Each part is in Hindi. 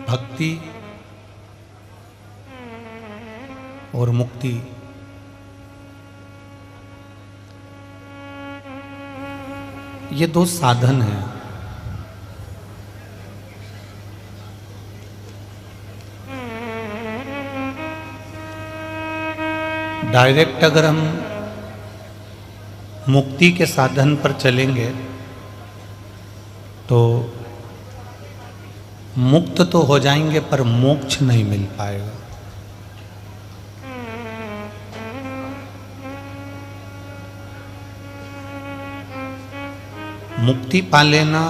भक्ति और मुक्ति ये दो साधन हैं। डायरेक्ट अगर हम मुक्ति के साधन पर चलेंगे तो मुक्त तो हो जाएंगे पर मोक्ष नहीं मिल पाएगा। मुक्ति पा लेना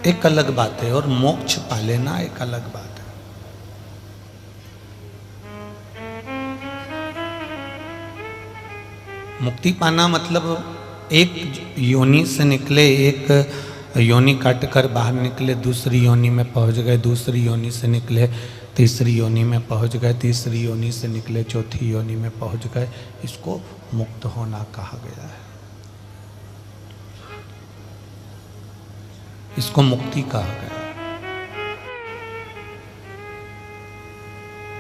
एक अलग बात है और मोक्ष पा लेना एक अलग बात है। मुक्ति पाना मतलब एक योनि से निकले, एक योनि काट कर बाहर निकले, दूसरी योनि में पहुंच गए, दूसरी योनि से निकले तीसरी योनि में पहुंच गए, तीसरी योनि से निकले चौथी योनि में पहुंच गए। इसको मुक्त होना कहा गया है, इसको मुक्ति कहा गया।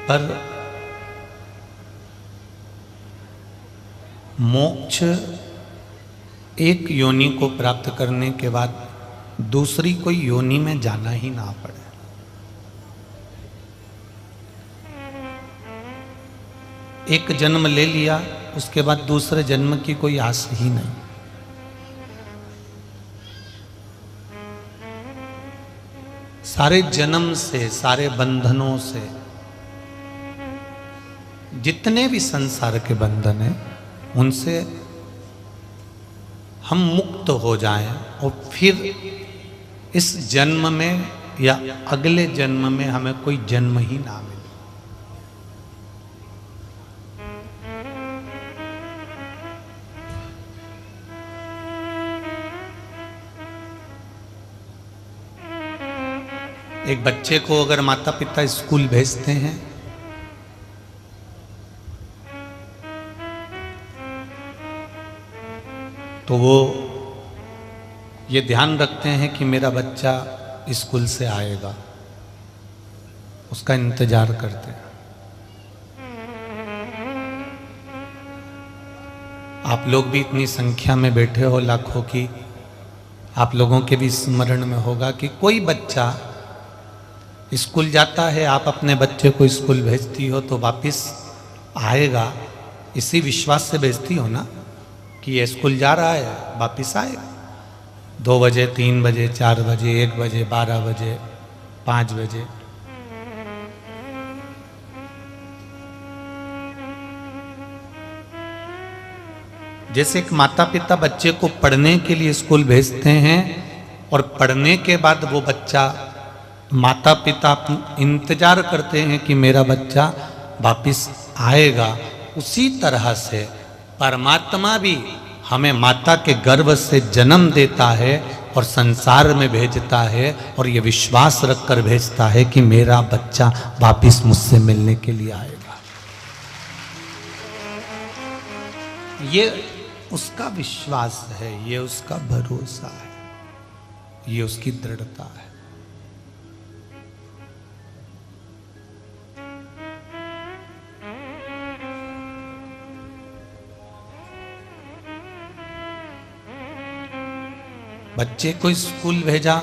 पर मोक्ष एक योनि को प्राप्त करने के बाद दूसरी कोई योनि में जाना ही ना पड़े। एक जन्म ले लिया उसके बाद दूसरे जन्म की कोई आस ही नहीं। सारे जन्म से, सारे बंधनों से, जितने भी संसार के बंधन हैं उनसे हम मुक्त हो जाएं और फिर इस जन्म में या अगले जन्म में हमें कोई जन्म ही ना मिले। एक बच्चे को अगर माता पिता स्कूल भेजते हैं तो वो ये ध्यान रखते हैं कि मेरा बच्चा स्कूल से आएगा, उसका इंतजार करते हैं। आप लोग भी इतनी संख्या में बैठे हो लाखों की, आप लोगों के भी स्मरण में होगा कि कोई बच्चा स्कूल जाता है, आप अपने बच्चे को स्कूल भेजती हो तो वापस आएगा, इसी विश्वास से भेजती हो ना कि ये स्कूल जा रहा है वापस आएगा। 2 बजे, 3 बजे, 4 बजे, 1 बजे, 12 बजे, 5 बजे। जैसे एक माता पिता बच्चे को पढ़ने के लिए स्कूल भेजते हैं और पढ़ने के बाद वो बच्चा, माता पिता इंतजार करते हैं कि मेरा बच्चा वापस आएगा, उसी तरह से परमात्मा भी हमें माता के गर्भ से जन्म देता है और संसार में भेजता है और ये विश्वास रखकर भेजता है कि मेरा बच्चा वापस मुझसे मिलने के लिए आएगा। ये उसका विश्वास है, ये उसका भरोसा है, ये उसकी दृढ़ता है। बच्चे को स्कूल भेजा,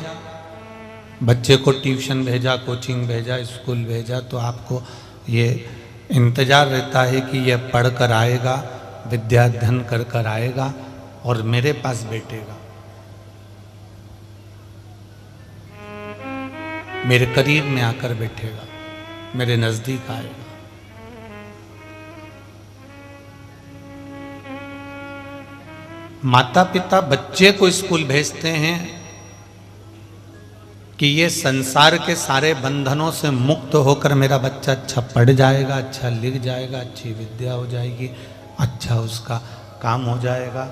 बच्चे को ट्यूशन भेजा, कोचिंग भेजा, स्कूल भेजा, तो आपको ये इंतज़ार रहता है कि यह पढ़ कर आएगा, विद्या अध्ययन कर कर आएगा और मेरे पास बैठेगा, मेरे करीब में आकर बैठेगा, मेरे नज़दीक आएगा। माता पिता बच्चे को स्कूल भेजते हैं कि ये संसार के सारे बंधनों से मुक्त होकर मेरा बच्चा अच्छा पढ़ जाएगा, अच्छा लिख जाएगा, अच्छी विद्या हो जाएगी, अच्छा उसका काम हो जाएगा।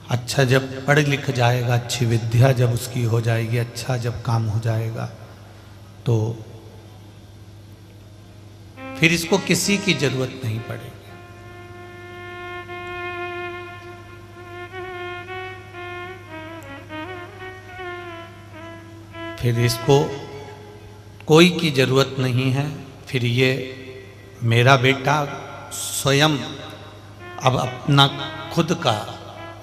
अच्छा जब पढ़ लिख जाएगा, अच्छी विद्या जब उसकी हो जाएगी, अच्छा जब काम हो जाएगा तो फिर इसको किसी की जरूरत नहीं पड़ेगी। फिर इसको कोई की जरूरत नहीं है, फिर ये मेरा बेटा स्वयं अब अपना खुद का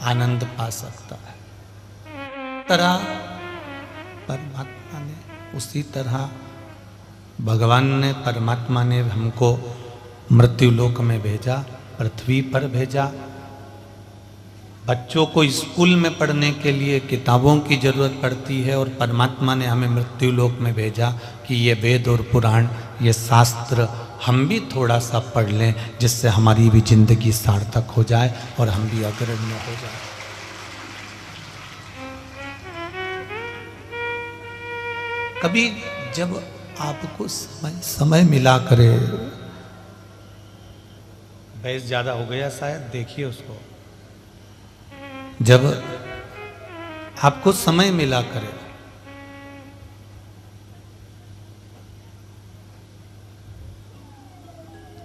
आनंद पा सकता है। तरह परमात्मा ने, उसी तरह भगवान ने, परमात्मा ने हमको मृत्यु लोक में भेजा, पृथ्वी पर भेजा। बच्चों को स्कूल में पढ़ने के लिए किताबों की जरूरत पड़ती है, और परमात्मा ने हमें मृत्यु लोक में भेजा कि ये वेद और पुराण, ये शास्त्र हम भी थोड़ा सा पढ़ लें, जिससे हमारी भी जिंदगी सार्थक हो जाए और हम भी अग्रणी हो जाए। कभी जब आपको समय मिला करे, बहस ज्यादा हो गया शायद, देखिए उसको, जब आपको समय मिला करे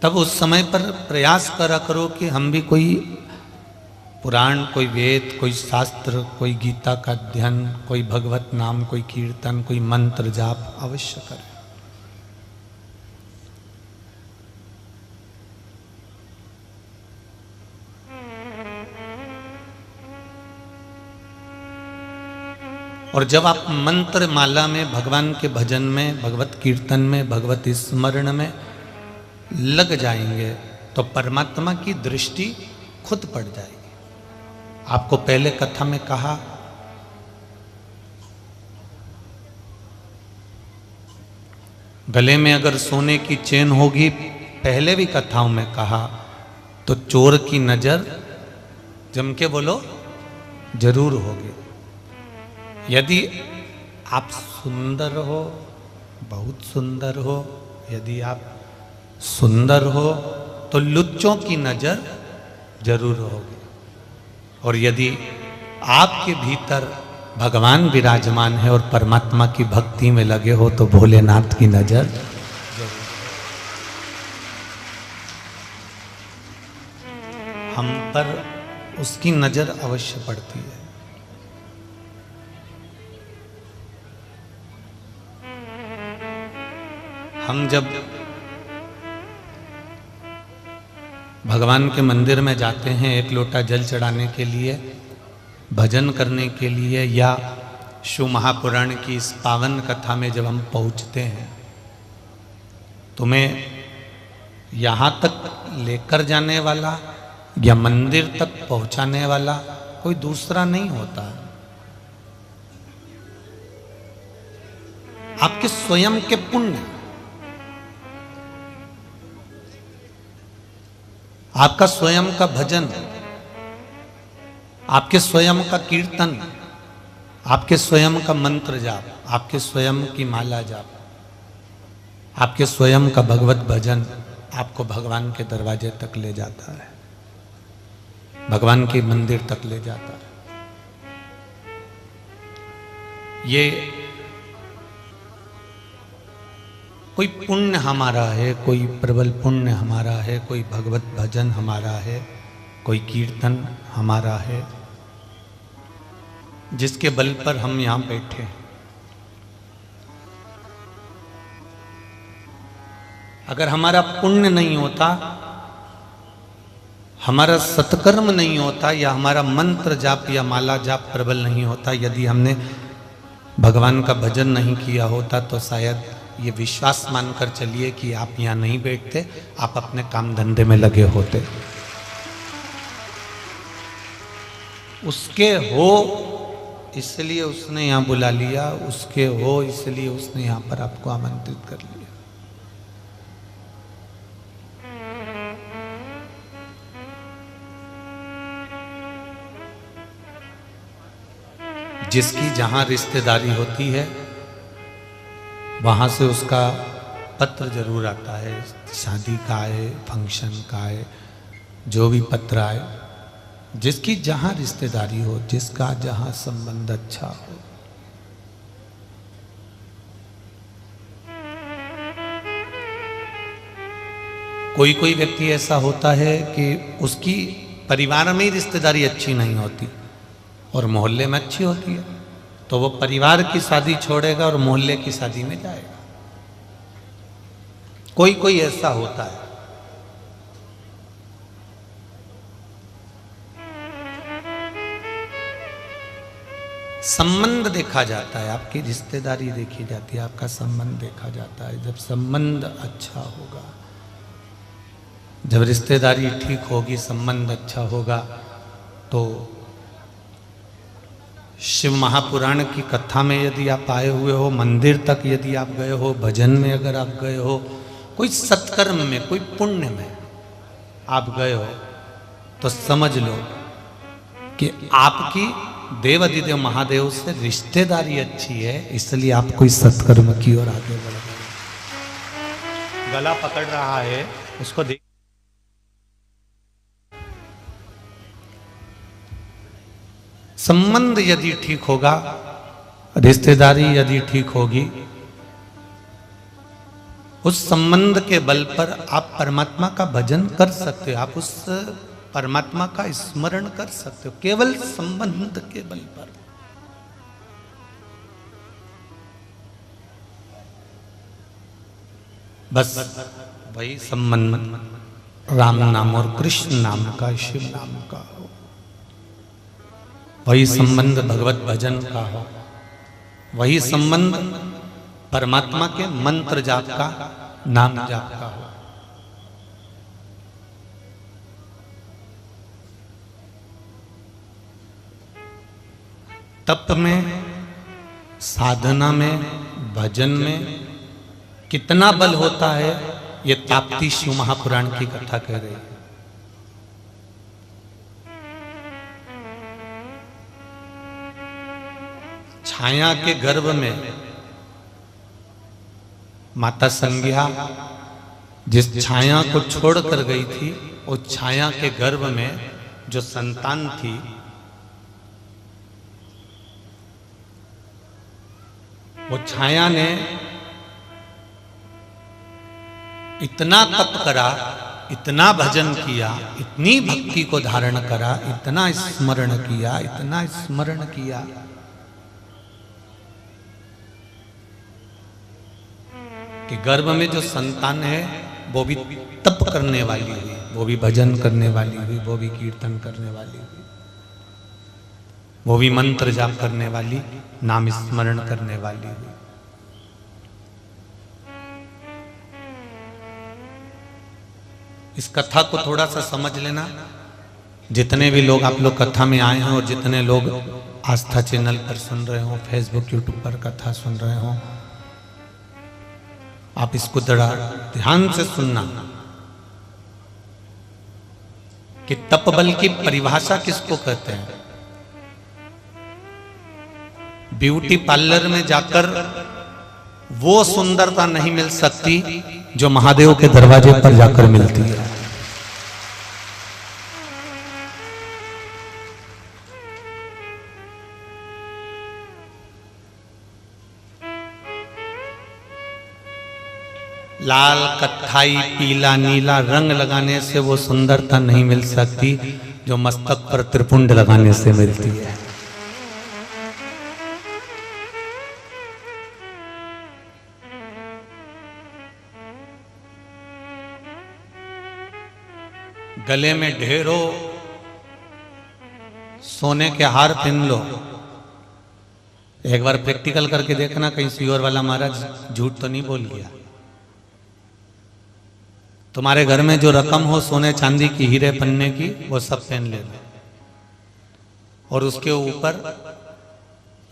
तब उस समय पर प्रयास करा करो कि हम भी कोई पुराण, कोई वेद, कोई शास्त्र, कोई गीता का अध्ययन, कोई भगवत नाम, कोई कीर्तन, कोई मंत्र जाप अवश्य करें। और जब आप मंत्र माला में, भगवान के भजन में, भगवत कीर्तन में, भगवत स्मरण में लग जाएंगे तो परमात्मा की दृष्टि खुद पड़ जाएगी। आपको पहले कथा में कहा, गले में अगर सोने की चेन होगी, पहले भी कथाओं में कहा, तो चोर की नजर जम के बोलो जरूर होगी। यदि आप सुंदर हो, बहुत सुंदर हो, यदि आप सुंदर हो तो लुच्चों की नजर जरूर होगी। और यदि आपके भीतर भगवान विराजमान है और परमात्मा की भक्ति में लगे हो तो भोलेनाथ की नजर जरूर, हम पर उसकी नजर अवश्य पड़ती है। हम जब भगवान के मंदिर में जाते हैं एक लोटा जल चढ़ाने के लिए, भजन करने के लिए, या शिव महापुराण की इस पावन कथा में जब हम पहुंचते हैं, तुम्हें यहाँ तक लेकर जाने वाला या मंदिर तक पहुंचाने वाला कोई दूसरा नहीं होता। आपके स्वयं के पुण्य, आपका स्वयं का भजन, आपके स्वयं का कीर्तन, आपके स्वयं का मंत्र जाप, आपके स्वयं की माला जाप, आपके स्वयं का भगवत भजन आपको भगवान के दरवाजे तक ले जाता है, भगवान के मंदिर तक ले जाता है। ये कोई पुण्य हमारा है, कोई प्रबल पुण्य हमारा है, कोई भगवत भजन हमारा है, कोई कीर्तन हमारा है, जिसके बल पर हम यहां बैठे हैं। अगर हमारा पुण्य नहीं होता, हमारा सत्कर्म नहीं होता, या हमारा मंत्र जाप या माला जाप प्रबल नहीं होता, यदि हमने भगवान का भजन नहीं किया होता, तो शायद ये विश्वास मानकर चलिए कि आप यहाँ नहीं बैठते, आप अपने काम धंधे में लगे होते। उसके हो इसलिए उसने यहाँ बुला लिया, उसके हो इसलिए उसने यहाँ पर आपको आमंत्रित कर लिया। जिसकी जहां रिश्तेदारी होती है वहां से उसका पत्र जरूर आता है, शादी का आए, फंक्शन का आए, जो भी पत्र आए, जिसकी जहां रिश्तेदारी हो, जिसका जहां संबंध अच्छा हो। कोई कोई व्यक्ति ऐसा होता है कि उसकी परिवार में ही रिश्तेदारी अच्छी नहीं होती और मोहल्ले में अच्छी होती है, तो वो परिवार की शादी छोड़ेगा और मोहल्ले की शादी में जाएगा। कोई कोई ऐसा होता है। संबंध देखा जाता है, आपकी रिश्तेदारी देखी जाती है, आपका संबंध देखा जाता है। जब संबंध अच्छा होगा, जब रिश्तेदारी ठीक होगी, संबंध अच्छा होगा, तो शिव महापुराण की कथा में यदि आप आए हुए हो, मंदिर तक यदि आप गए हो, भजन में अगर आप गए हो, कोई सत्कर्म में, कोई पुण्य में आप गए हो, तो समझ लो कि आपकी देवाधिदेव महादेव से रिश्तेदारी अच्छी है, इसलिए आप कोई सत्कर्म की ओर आगे बढ़ रहे। गला पकड़ रहा है, उसको देख। संबंध यदि ठीक होगा, रिश्तेदारी यदि ठीक होगी, उस संबंध के बल पर आप परमात्मा का भजन कर सकते हो, आप उस परमात्मा का स्मरण कर सकते हो, केवल संबंध के बल पर। बस वही संबंध राम नाम और कृष्ण नाम का, शिव नाम का हो, वही संबंध भगवत भजन का हो, वही संबंध परमात्मा के मंत्र जाप का, नाम जाप का हो। तप में, साधना में, भजन में कितना बल होता है, ये ताप्ती शिव महापुराण की कथा कह रही है। छाया के गर्भ में माता संज्ञा जिस छाया को छोड़कर गई थी, उस छाया के गर्भ में जो संतान थी, वो छाया ने इतना तप करा, इतना भजन किया, इतनी भक्ति को धारण करा, इतना स्मरण किया, इतना स्मरण किया कि गर्भ में जो संतान है वो भी तप करने वाली हुई, वो भी भजन करने वाली हुई, वो भी कीर्तन करने वाली हुई, वो भी मंत्र जाप करने वाली, नाम स्मरण करने वाली हुई। इस कथा को थोड़ा सा समझ लेना। जितने भी लोग आप लोग कथा में आए हैं और जितने लोग आस्था चैनल पर सुन रहे हो, फेसबुक यूट्यूब पर कथा सुन रहे हो, आप इसको जरा ध्यान से सुनना कि तप बल की परिभाषा किसको कहते हैं। ब्यूटी पार्लर में जाकर वो सुंदरता नहीं मिल सकती जो महादेव के दरवाजे पर जाकर मिलती है। लाल, कत्थाई, पीला, नीला रंग लगाने से वो सुंदरता नहीं मिल सकती जो मस्तक पर त्रिपुंड लगाने से मिलती है। गले में ढेरों सोने के हार पहन लो, एक बार प्रैक्टिकल करके देखना, कहीं सीहोर वाला महाराज झूठ तो नहीं बोल गया। तुम्हारे घर में जो रकम हो सोने चांदी की, हीरे पन्ने की, वो सब पहन लेना और उसके ऊपर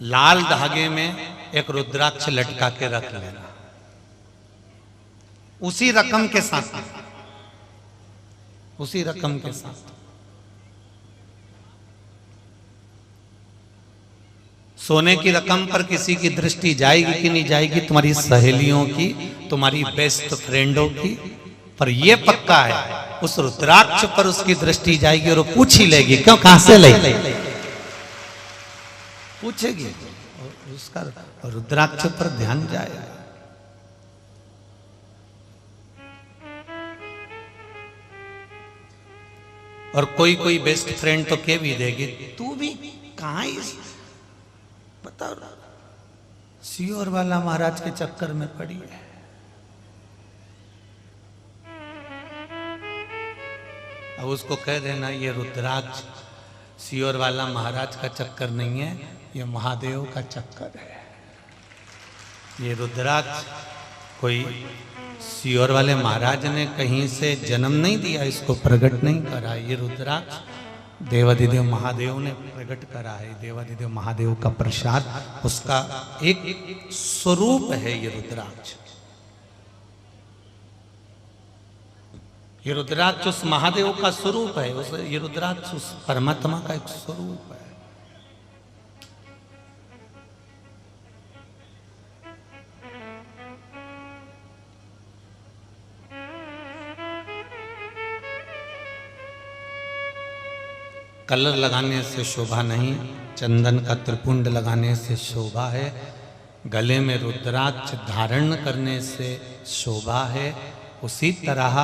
लाल धागे में एक रुद्राक्ष लटका के रख लेना, उसी रकम के साथ, उसी रकम के साथ। सोने की रकम पर किसी की दृष्टि जाएगी कि नहीं जाएगी, तुम्हारी सहेलियों की, तुम्हारी बेस्ट फ्रेंडों की, पर यह पक्का है उस रुद्राक्ष पर उसकी दृष्टि जाएगी और वो पूछ ही लेगी, क्यों, कहां से लाई, पूछेगी, और उसका रुद्राक्ष पर ध्यान जाएगा। और कोई कोई बेस्ट फ्रेंड तो कह भी देगी, तू भी कहां बताओ, सीहोर वाला महाराज के चक्कर में पड़ी है। अब उसको कह देना ये रुद्राक्ष सीहोर वाला महाराज का चक्कर नहीं है, ये महादेव का चक्कर है। ये रुद्राक्ष कोई सीहोर वाले महाराज ने कहीं से जन्म नहीं दिया, इसको प्रकट नहीं करा। ये रुद्राक्ष देवाधिदेव महादेव ने प्रकट करा है। देवाधिदेव महादेव का प्रसाद, उसका एक स्वरूप है ये रुद्राक्ष। ये रुद्राक्ष उस महादेव का स्वरूप है, ये रुद्राक्ष उस परमात्मा का एक स्वरूप है। कलर लगाने से शोभा नहीं, चंदन का त्रिपुंड लगाने से शोभा है। गले में रुद्राक्ष धारण करने से शोभा है। उसी तरह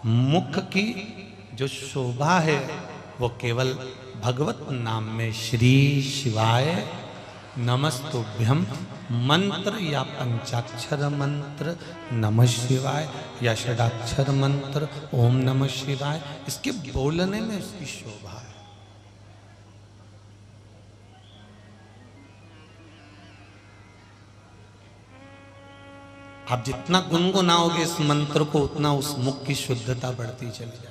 मुख की जो शोभा है वो केवल भगवत नाम में श्री शिवाय नमस्तुभ्यम मंत्र या पंचाक्षर मंत्र नमः शिवाय या षडाक्षर मंत्र ओम नमः शिवाय, इसके बोलने में उसकी शोभा है। आप जितना गुनगुनाओगे इस मंत्र को, उतना उस मुख की शुद्धता बढ़ती चली जाएगी।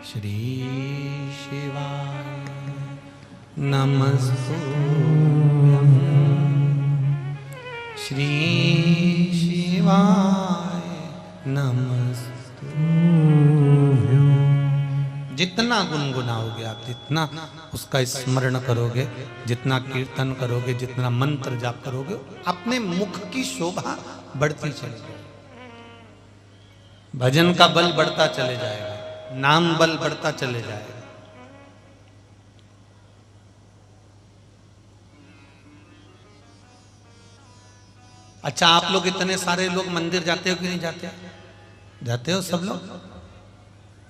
श्री शिवाय नमस्तुभ्यं, श्री शिवाय नमस्तुभ्यं। जितना गुनगुनाओगे आप, जितना उसका स्मरण करोगे, जितना कीर्तन करोगे, जितना मंत्र जाप करोगे, अपने मुख की शोभा बढ़ती चली जाएगी। भजन का बल बढ़ता चले जाएगा, नाम बल बढ़ता चले जाएगा। अच्छा, आप लोग इतने सारे लोग मंदिर जाते हो कि नहीं जाते? जाते हो सब लोग?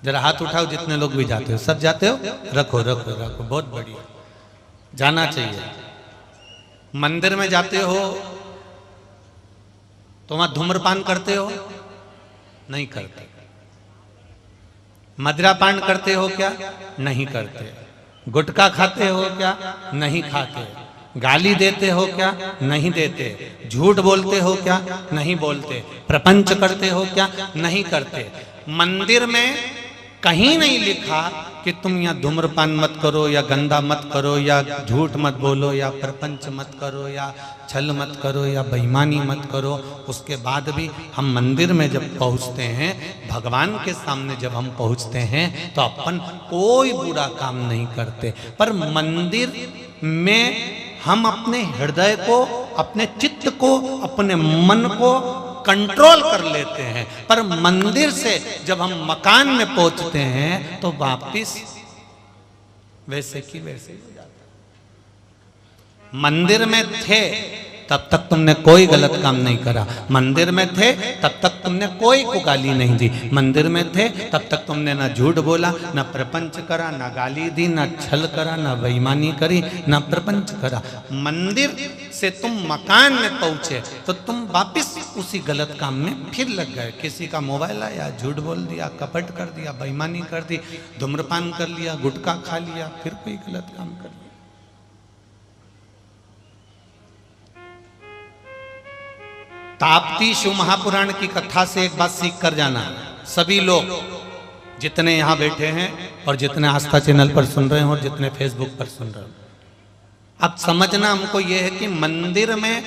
जरा हाथ उठाओ जितने लोग भी जाते हो। सब जाते हो? रखो रखो रखो, बहुत बढ़िया, जाना चाहिए। मंदिर में जाते हो तो वहां धूम्रपान करते हो? नहीं करते। मदिरापान करते हो क्या? नहीं करते। गुटखा खाते हो क्या? नहीं खाते। गाली देते हो क्या? नहीं देते। झूठ बोलते हो क्या? नहीं बोलते। प्रपंच करते हो क्या? नहीं करते। मंदिर में कहीं नहीं लिखा कि तुम यहाँ धूम्रपान मत करो या गंदा मत करो या झूठ मत बोलो या प्रपंच मत करो या छल मत करो या बेईमानी मत करो। उसके बाद भी हम मंदिर में जब पहुँचते हैं, भगवान के सामने जब हम पहुँचते हैं, तो अपन कोई बुरा काम नहीं करते। पर मंदिर में हम अपने हृदय को, अपने चित्त को, अपने मन को कंट्रोल कर लेते हैं। पर मंदिर से जब हम मकान में पहुंचते हैं तो वापिस वैसे की वैसे हो जाता। मंदिर में थे तब तक तुमने कोई गलत काम नहीं करा। मंदिर में थे तब तक तुमने कोई को गाली नहीं दी। मंदिर में थे तब तक तुमने ना झूठ बोला, ना प्रपंच करा, ना गाली दी, ना छल करा, ना बेईमानी करी, ना प्रपंच करा। मंदिर से तुम मकान में पहुंचे तो तुम वापिस उसी गलत काम में फिर लग गए। किसी का मोबाइल आया, झूठ बोल दिया, कपट कर दिया, बेईमानी कर दी, धूम्रपान कर लिया, गुटखा खा लिया, फिर कोई गलत काम कर लिया। ताप्ती शिव महापुराण की कथा से एक बात सीख कर जाना, सभी लोग जितने यहाँ बैठे हैं और जितने आस्था चैनल पर सुन रहे हैं और जितने फेसबुक पर सुन रहे हैं, अब समझना हमको यह है कि मंदिर में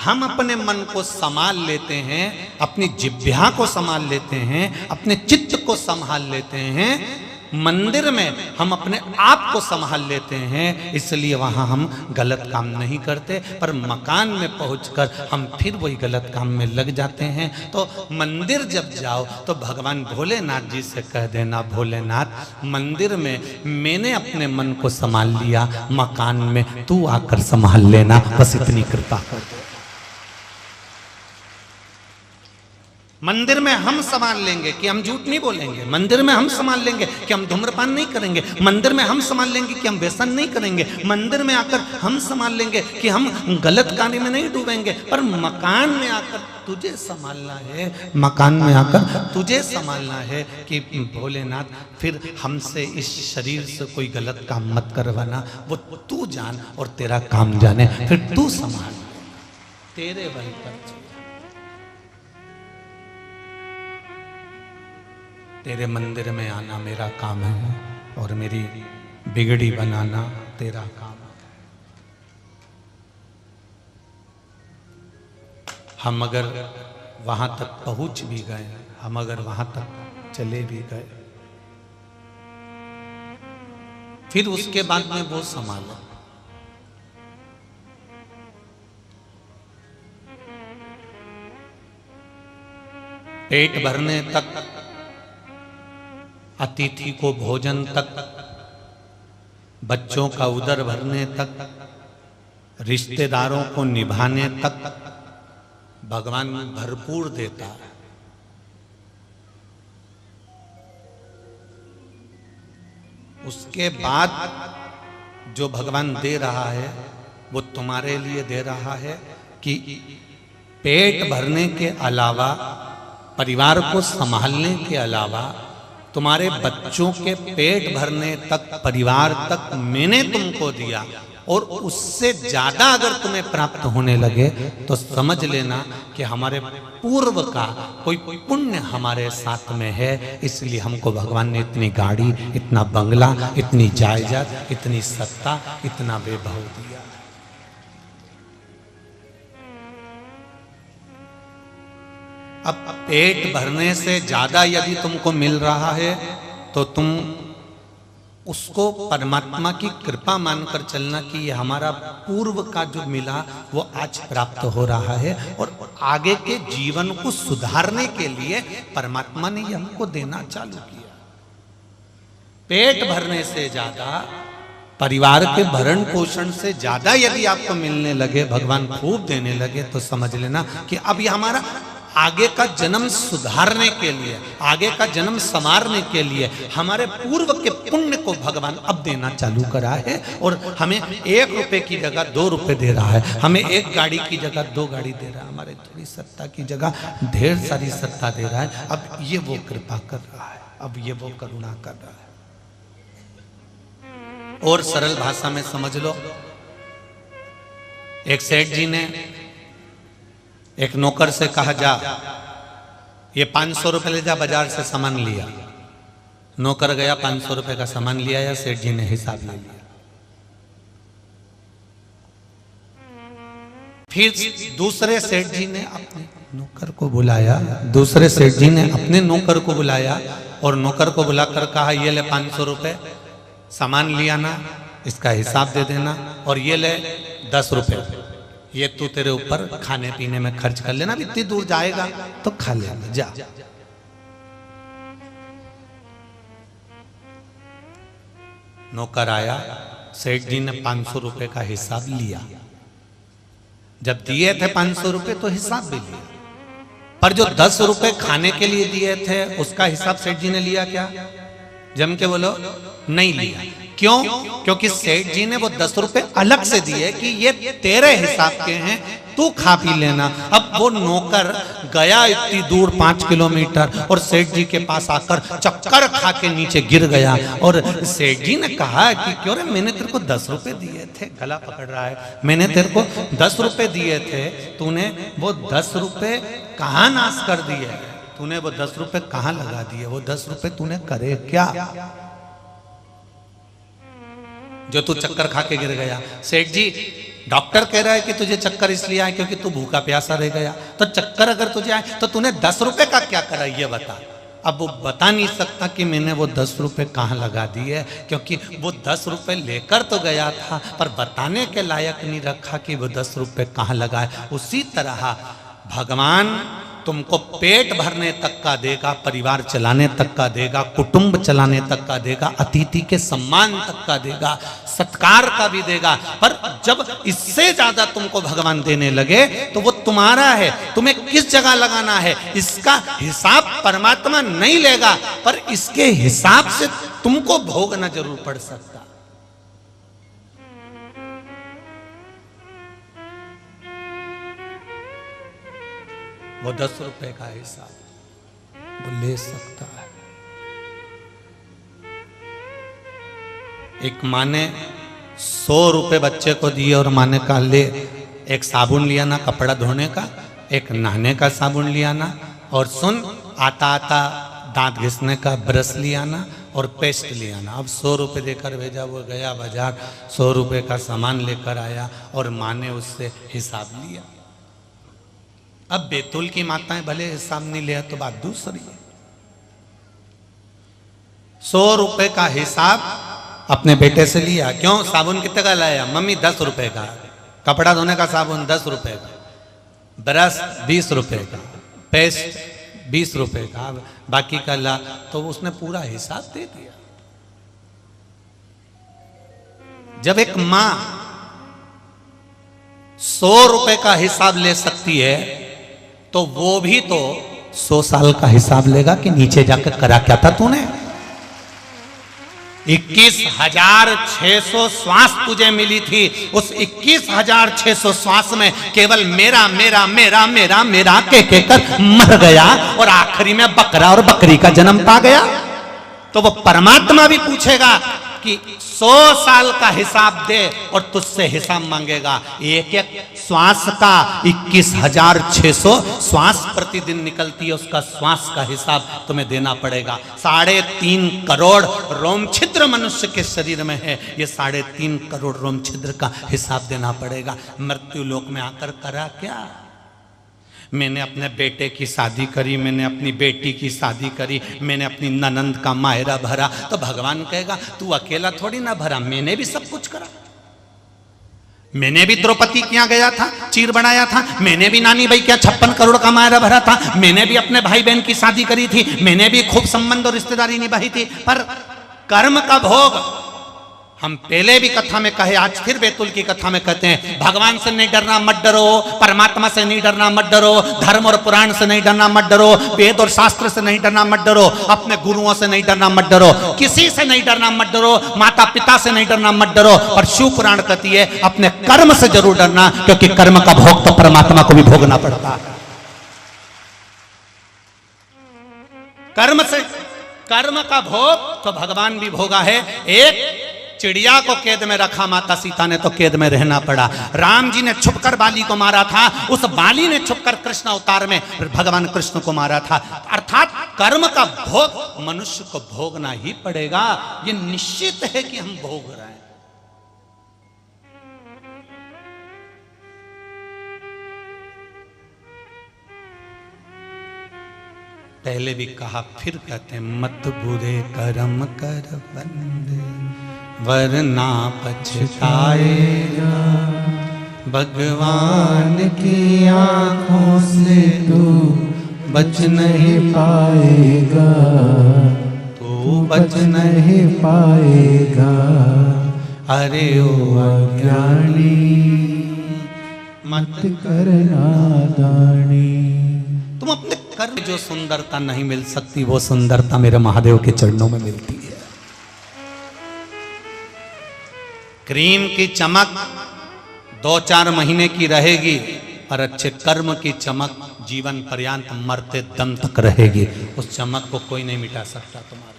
हम अपने मन को संभाल लेते हैं, अपनी जिह्वा को संभाल लेते हैं, अपने चित्त को संभाल लेते हैं। मंदिर में हम अपने आप को संभाल लेते हैं, इसलिए वहां हम गलत काम नहीं करते। पर मकान में पहुंचकर हम फिर वही गलत काम में लग जाते हैं। तो मंदिर जब जाओ तो भगवान भोलेनाथ जी से कह देना, भोलेनाथ मंदिर में मैंने अपने मन को संभाल लिया, मकान में तू आकर संभाल लेना, बस इतनी कृपा कर दो। मंदिर में हम संभाल लेंगे कि हम झूठ नहीं बोलेंगे, मंदिर में हम संभाल लेंगे कि हम धूम्रपान नहीं करेंगे, मंदिर में हम संभाल लेंगे कि हम व्यसन नहीं करेंगे, मंदिर में आकर हम संभाल लेंगे कि हम गलत कार्य में नहीं डूबेंगे। पर मकान में आकर तुझे संभालना है, मकान में आकर तुझे संभालना है कि भोलेनाथ फिर हमसे इस शरीर से कोई गलत काम मत करवाना, वो तू जान और तेरा काम जाने, फिर तू संभाल, तेरे बल पर तेरे मंदिर में आना मेरा काम है और मेरी बिगड़ी बनाना तेरा काम है। हम अगर वहां तक पहुंच भी गए, हम अगर वहां तक चले भी गए, फिर उसके बाद में वो संभालो। पेट भरने तक, अतिथि को भोजन तक, बच्चों का उदर भरने तक, रिश्तेदारों को निभाने तक भगवान भरपूर देता है। उसके बाद जो भगवान दे रहा है वो तुम्हारे लिए दे रहा है कि पेट भरने के अलावा, परिवार को संभालने के अलावा, तुम्हारे बच्चों के पेट भरने तक, परिवार तक मैंने तुमको दिया, और उससे ज्यादा अगर तुम्हें प्राप्त होने लगे तो समझ लेना कि हमारे पूर्व का कोई पुण्य हमारे साथ में है। इसलिए हमको भगवान ने इतनी गाड़ी, इतना बंगला, इतनी जायदाद, इतनी सत्ता, इतना वैभव दिया। अब पेट भरने से ज्यादा यदि तुमको मिल रहा है तो तुम उसको परमात्मा की कृपा मानकर चलना कि ये हमारा पूर्व का जो मिला वो आज प्राप्त हो रहा है, और आगे के जीवन को सुधारने के लिए परमात्मा ने ये हमको देना चालू किया। पेट भरने से ज्यादा, परिवार के भरण पोषण से ज्यादा यदि आपको मिलने लगे, भगवान खूब देने लगे, तो समझ लेना कि अब ये हमारा आगे का जन्म सुधारने के लिए, आगे का जन्म संवारने के लिए हमारे पूर्व के पुण्य को भगवान अब देना चालू करा है। और हमें 1 रुपए की जगह 2 रुपए दे रहा है, हमें 1 गाड़ी की जगह 2 गाड़ी दे रहा है, हमारे थोड़ी सत्ता की जगह ढेर सारी सत्ता दे रहा है। अब ये वो कृपा कर रहा है, अब ये वो करुणा कर रहा है। और सरल भाषा में समझ लो, एक सेठ जी ने एक नौकर से कहा, जा ये 500 रुपए ले जा, बाजार से सामान लिया। नौकर गया, 500 रुपए का सामान लिया, या सेठ जी ने हिसाब ले लिया। फिर दूसरे सेठ जी ने अपने नौकर को बुलाया, दूसरे सेठ जी ने अपने नौकर को बुलाया और नौकर को बुलाकर कहा, ये ले 500 रुपए, सामान लिया ना, इसका हिसाब दे देना, और ये ले 10 रुपए, ये तू तेरे ऊपर खाने पीने में खर्च कर लेना, इतनी दूर जाएगा तो खा लेना, जा। नौकर आया, सेठ जी ने 500 रुपए का हिसाब लिया। जब दिए थे 500 रुपए तो हिसाब भी लिया, पर जो 10 रुपए खाने के लिए दिए थे उसका हिसाब सेठ जी ने लिया क्या? जम के बोलो, नहीं लिया। क्यों? क्योंकि सेठ जी ने वो 10 रुपए अलग से दिए कि ये तेरे हिसाब के हैं, तू खा पी लेना। अब वो नौकर गया इतनी दूर 5 किलोमीटर और सेठ जी के पास आकर चक्कर खा के नीचे गिर गया। और सेठ जी ने कहा कि क्यों रे, मैंने तेरे को 10 रुपए दिए थे, गला पकड़ रहा है, मैंने तेरे को 10 रुपए दिए थे, तूने वो 10 रुपए कहाँ नाश कर दिए, तूने वो 10 रुपए कहाँ लगा दिए, वो 10 रुपए तूने करे क्या जो तू चक्कर खा के गिर गया? सेठ जी, डॉक्टर कह रहा है कि तुझे चक्कर इसलिए आए क्योंकि तू भूखा प्यासा रह गया, तो चक्कर अगर तुझे आए तो तूने 10 रुपए का क्या करा ये बता। अब वो बता नहीं सकता कि मैंने वो 10 रुपए कहाँ लगा दिए, क्योंकि वो 10 रुपए लेकर तो गया था पर बताने के लायक नहीं रखा कि वो 10 रुपए कहाँ लगाए। उसी तरह भगवान तुमको पेट भरने तक का देगा, परिवार चलाने तक का देगा, कुटुंब चलाने तक का देगा, अतिथि के सम्मान तक का देगा, सत्कार का भी देगा। पर जब इससे ज्यादा तुमको भगवान देने लगे तो वो तुम्हारा है, तुम्हें किस जगह लगाना है इसका हिसाब परमात्मा नहीं लेगा, पर इसके हिसाब से तुमको भोगना जरूर पड़ सकता। वो 10 रुपए का हिसाब वो ले सकता है। एक माँ ने 100 रुपए बच्चे को दिए और माँ ने कहा ले, एक साबुन लिया ना कपड़ा धोने का, एक नहाने का साबुन लिया ना, और सुन आता आता दांत घिसने का ब्रश लिया ना और पेस्ट लिया ना। अब 100 रुपए देकर भेजा, वो गया बाजार 100 रुपए का सामान लेकर आया और माँ ने उससे हिसाब लिया। अब बैतूल की माताएं भले हिसाब नहीं लिया तो बात दूसरी है। 100 रुपए का हिसाब अपने बेटे से लिया, क्यों? साबुन कितने का लाया? मम्मी 10 रुपए का। कपड़ा धोने का साबुन 10 रुपए का, ब्रश 20 रुपए का, पेस्ट 20 रुपए का, बाकी का ला। तो उसने पूरा हिसाब दे दिया। जब एक मां 100 रुपए का हिसाब ले सकती है तो वो भी तो 100 साल का हिसाब लेगा कि नीचे जाकर करा क्या था तूने। 21,600 श्वास तुझे मिली थी, उस 21,600 श्वास में केवल मेरा मेरा मेरा मेरा मेरा के कर मर गया और आखिरी में बकरा और बकरी का जन्म पा गया। तो वो परमात्मा भी पूछेगा कि 100 साल का हिसाब दे और तुझसे हिसाब मांगेगा। एक एक श्वास का 21,600 श्वास प्रतिदिन निकलती है, उसका श्वास का हिसाब तुम्हें देना पड़ेगा। 3.5 करोड़ रोम छिद्र मनुष्य के शरीर में है, ये 3.5 करोड़ रोम छिद्र का हिसाब देना पड़ेगा। मृत्यु लोक में आकर करा क्या? मैंने अपने बेटे की शादी करी, मैंने अपनी बेटी की शादी करी, मैंने अपनी ननंद का मायरा भरा, तो भगवान कहेगा तू अकेला थोड़ी ना भरा, मैंने भी सब कुछ करा। मैंने भी द्रौपदी के यहाँ गया था, चीर बनाया था, मैंने भी नानी भाई क्या 56 करोड़ का मायरा भरा था, मैंने भी अपने भाई बहन की शादी करी थी, मैंने भी खूब संबंध और रिश्तेदारी निभाई थी। पर कर्म का भोग हम पहले भी कथा में कहे, आज फिर बैतूल की कथा में कहते हैं, भगवान से नहीं डरना मत डरो, परमात्मा से नहीं डरना मत डरो, धर्म और पुराण से नहीं डरना मत डरो, वेद और शास्त्र से नहीं डरना मत डरो, अपने गुरुओं से नहीं डरना मत डरो, किसी से नहीं डरना मत डरो, माता पिता से नहीं डरना मत डरो। पर शिव पुराण कहती है अपने कर्म से जरूर डरना, क्योंकि कर्म का भोग तो परमात्मा को भी भोगना पड़ता है। कर्म का भोग तो भगवान भी भोगा है। एक चिड़िया को कैद में रखा माता सीता ने तो कैद में रहना पड़ा। राम जी ने छुपकर बाली को मारा था, उस बाली ने छुपकर कृष्ण अवतार में भगवान कृष्ण को मारा था। अर्थात कर्म का भोग मनुष्य को भोगना ही पड़ेगा, ये निश्चित है कि हम भोग रहे हैं। पहले भी कहा फिर कहते हैं, मत बुरे कर्म कर बंदे वरना पछताएगा, भगवान की आंखों से तू बच नहीं पाएगा, तू बच नहीं पाएगा। अरे ओ अज्ञानी मत करना दानी। तुम अपने कर्म जो सुंदरता नहीं मिल सकती, वो सुंदरता मेरे महादेव के चरणों में मिलती है। क्रीम की चमक 2-4 महीने की रहेगी, पर अच्छे कर्म की चमक जीवन पर्यंत मरते दम तक रहेगी। उस चमक को कोई नहीं मिटा सकता तुम्हारे।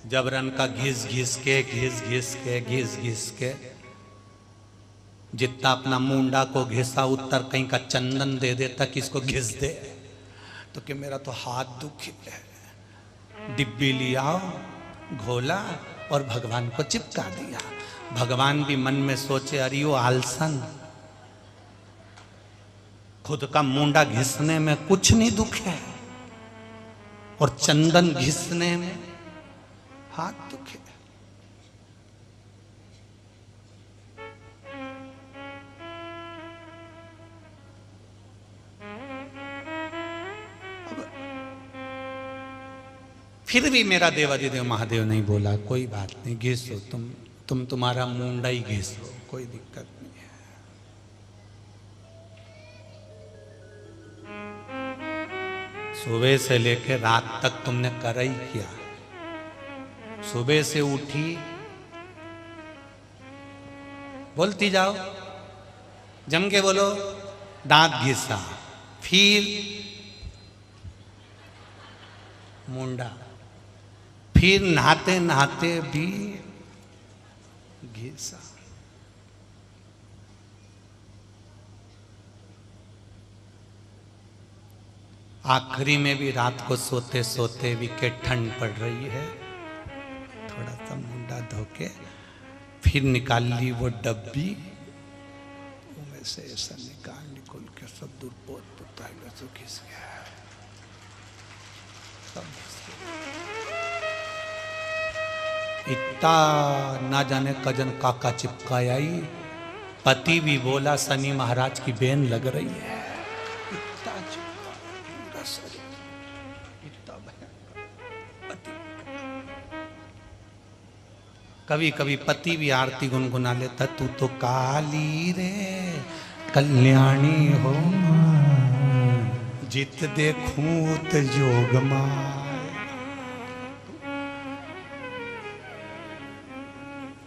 जबरन का घिस घिस के जितना अपना मुंडा को घिसा उत्तर कहीं का चंदन दे देता कि इसको घिस दे, तो कि मेरा तो हाथ दुखी है। डिब्बी लिया घोला और भगवान को चिपका दिया। भगवान भी मन में सोचे अरे वो आलसन, खुद का मुंडा घिसने में कुछ नहीं दुख है और चंदन घिसने में हाथ दुख है। फिर भी मेरा देवाधिदेव महादेव नहीं बोला कोई बात नहीं, घिसो तुम तुम्हारा मुंडा ही घिसो, कोई दिक्कत नहीं है। सुबह से लेकर रात तक तुमने कर ही किया। सुबह से उठी, बोलती जाओ, जम के बोलो, दांत घिसा, फिर मुंडा, फिर नहाते नहाते भी घिसा। आखिरी में भी रात को सोते सोते विकेट ठंड पड़ रही है, थोड़ा सा मुंडा धोके फिर निकाल ली वो डब्बी, में से ऐसा निकल के सब दूर पोत पुता तो घिस गया, सब घिस गया। इतना ना जाने कजन काका चिपकाया ही, पति भी बोला शनि महाराज की बेन लग रही है। इतना चिपका शरीर, इतना भयंकर पति। कभी कभी पति भी आरती गुनगुना लेता, तू तो काली रे कल्याणी हो, जित देखूं त जोग माय,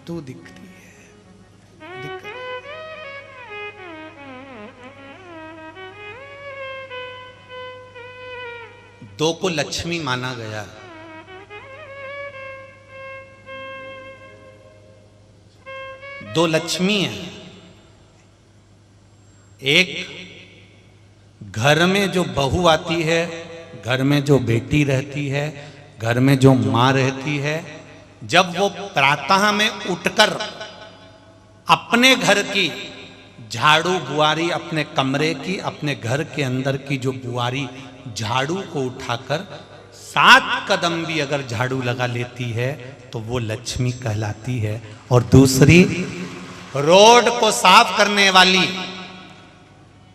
तू दिखती है, दिख। दो को लक्ष्मी माना गया, दो लक्ष्मी है। एक घर में जो बहू आती है, घर में जो बेटी रहती है, घर में जो मां रहती है, जब वो प्रातः में उठकर अपने घर की झाड़ू बुआरी, अपने कमरे की, अपने घर के अंदर की जो बुआरी झाड़ू को उठाकर 7 कदम भी अगर झाड़ू लगा लेती है तो वो लक्ष्मी कहलाती है। और दूसरी, रोड को साफ करने वाली,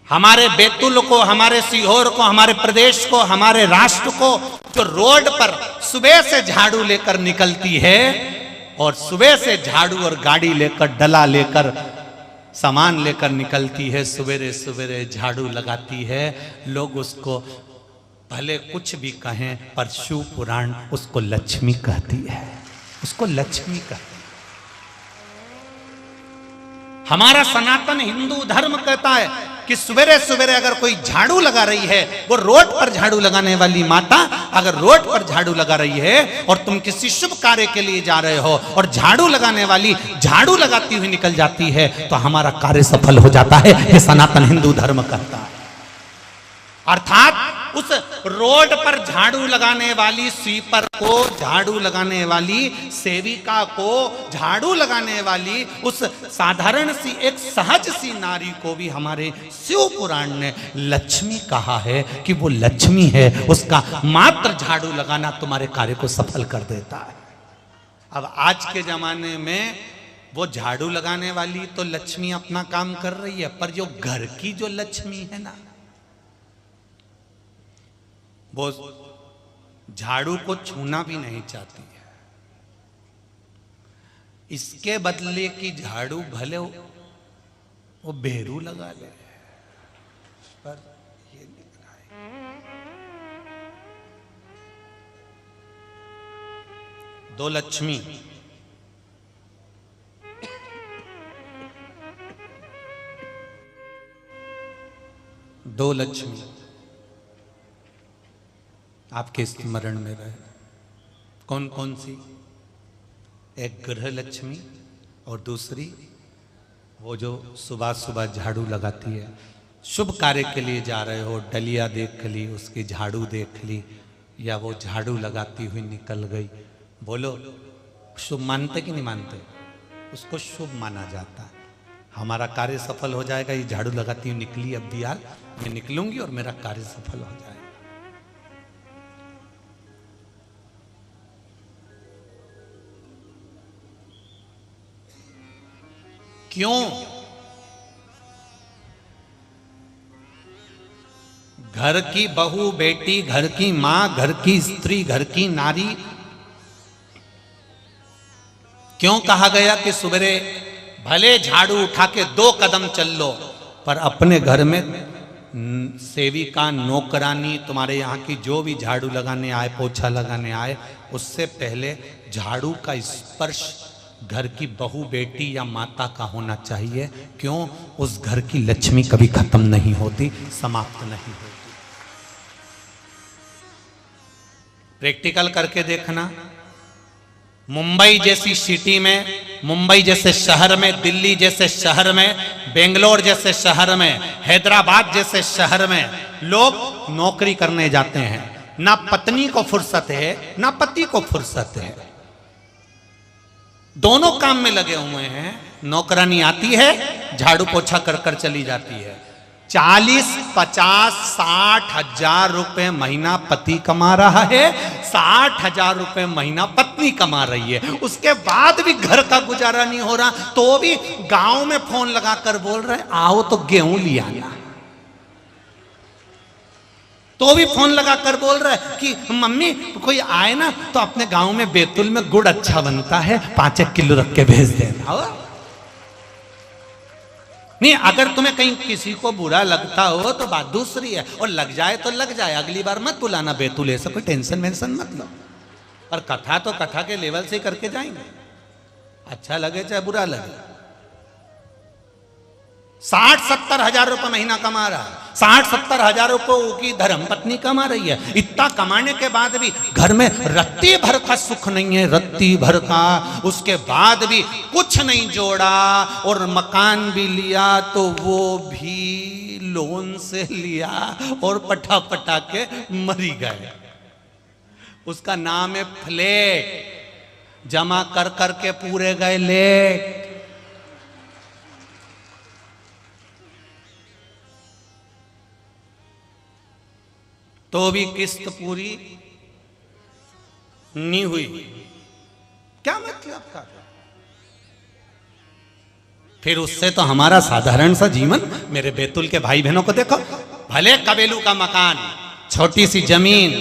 हमारे बैतूल को, हमारे सीहोर को, हमारे प्रदेश को, हमारे राष्ट्र को जो रोड पर सुबह से झाड़ू लेकर निकलती है, और सुबह से झाड़ू और गाड़ी लेकर, डला लेकर, सामान लेकर निकलती है, सवेरे सवेरे झाड़ू लगाती है, लोग उसको भले कुछ भी कहें पर शिव पुराण उसको लक्ष्मी कहती है, उसको लक्ष्मी कहती है। हमारा सनातन हिंदू धर्म कहता है कि सवेरे सवेरे अगर कोई झाड़ू लगा रही है, वो रोड पर झाड़ू लगाने वाली माता अगर रोड पर झाड़ू लगा रही है और तुम किसी शुभ कार्य के लिए जा रहे हो और झाड़ू लगाने वाली झाड़ू लगाती हुई निकल जाती है, तो हमारा कार्य सफल हो जाता है, ये सनातन हिंदू धर्म कहता है। अर्थात उस रोड पर झाड़ू लगाने वाली स्वीपर को, झाड़ू लगाने वाली सेविका को, झाड़ू लगाने वाली उस साधारण सी एक सहज सी नारी को भी हमारे शिव पुराण ने लक्ष्मी कहा है कि वो लक्ष्मी है, उसका मात्र झाड़ू लगाना तुम्हारे कार्य को सफल कर देता है। अब आज के जमाने में वो झाड़ू लगाने वाली तो लक्ष्मी अपना काम कर रही है, पर जो घर की जो लक्ष्मी है ना, वो झाड़ू को छूना भी नहीं चाहती है। इसके बदले की झाड़ू भले वो बेरू लगा ले, पर ये निकला है। दो लक्ष्मी, दो लक्ष्मी आपके स्मरण में रहे। कौन कौन सी? एक गृह लक्ष्मी और दूसरी वो जो सुबह सुबह झाड़ू लगाती है। शुभ कार्य के लिए जा रहे हो, डलिया देख ली, उसकी झाड़ू देख ली, या वो झाड़ू लगाती हुई निकल गई, बोलो शुभ मानते कि नहीं मानते? उसको शुभ माना जाता है। हमारा कार्य सफल हो जाएगा, ये झाड़ू लगाती हुई निकली, अब भी यार मैं निकलूंगी और मेरा कार्य सफल हो जाएगा। क्यों? घर की बहू बेटी, घर की मां, घर की स्त्री, घर की नारी। क्यों कहा गया कि सुबह भले झाड़ू उठा के 2 कदम चल लो, पर अपने घर में सेविका, नौकरानी, तुम्हारे यहाँ की जो भी झाड़ू लगाने आए, पोछा लगाने आए, उससे पहले झाड़ू का स्पर्श घर की बहू, बेटी या माता का होना चाहिए। क्यों? उस घर की लक्ष्मी कभी खत्म नहीं होती, समाप्त नहीं होती। प्रैक्टिकल करके देखना। मुंबई जैसी सिटी में, मुंबई जैसे शहर में, दिल्ली जैसे शहर में, बेंगलोर जैसे शहर में, हैदराबाद जैसे शहर में लोग नौकरी करने जाते हैं। ना पत्नी को फुर्सत है, ना पति को फुर्सत है, दोनों काम में लगे हुए हैं। नौकरानी आती है, झाड़ू पोछा कर कर चली जाती है। 40, 50, 60 हजार रुपए महीना पति कमा रहा है, 60 हजार रुपए महीना पत्नी कमा रही है। उसके बाद भी घर का गुजारा नहीं हो रहा, तो भी गांव में फोन लगाकर बोल रहे आओ तो गेहूं लिया ना। तो भी फोन लगाकर बोल रहा है कि मम्मी कोई आए ना तो अपने गांव में बैतूल में गुड़ अच्छा बनता है, 5-1 किलो रख के भेज देना। नहीं, अगर तुम्हें कहीं किसी को बुरा लगता हो तो बात दूसरी है, और लग जाए तो लग जाए, अगली बार मत बुलाना बैतूल, ऐसा कोई टेंशन वेंशन मत लो। और कथा तो कथा के लेवल से करके जाएंगे, अच्छा लगे चाहे बुरा लगे। 60-70 हजार रुपए महीना कमा रहा है, 60-70 हजार रुपए की धर्म पत्नी कमा रही है। इतना कमाने के बाद भी घर में रत्ती भर का सुख नहीं है, रत्ती भर का। उसके बाद भी कुछ नहीं जोड़ा, और मकान भी लिया तो वो भी लोन से लिया, और पटा पटा के मरी गए। उसका नाम है फ्लैट, जमा कर कर के पूरे गए लेट। तो भी किस्त पूरी नहीं हुई। क्या मतलब का? फिर उससे तो हमारा साधारण सा जीवन, मेरे बैतूल के भाई बहनों को देखो, भले कबेलू का मकान, छोटी सी जमीन,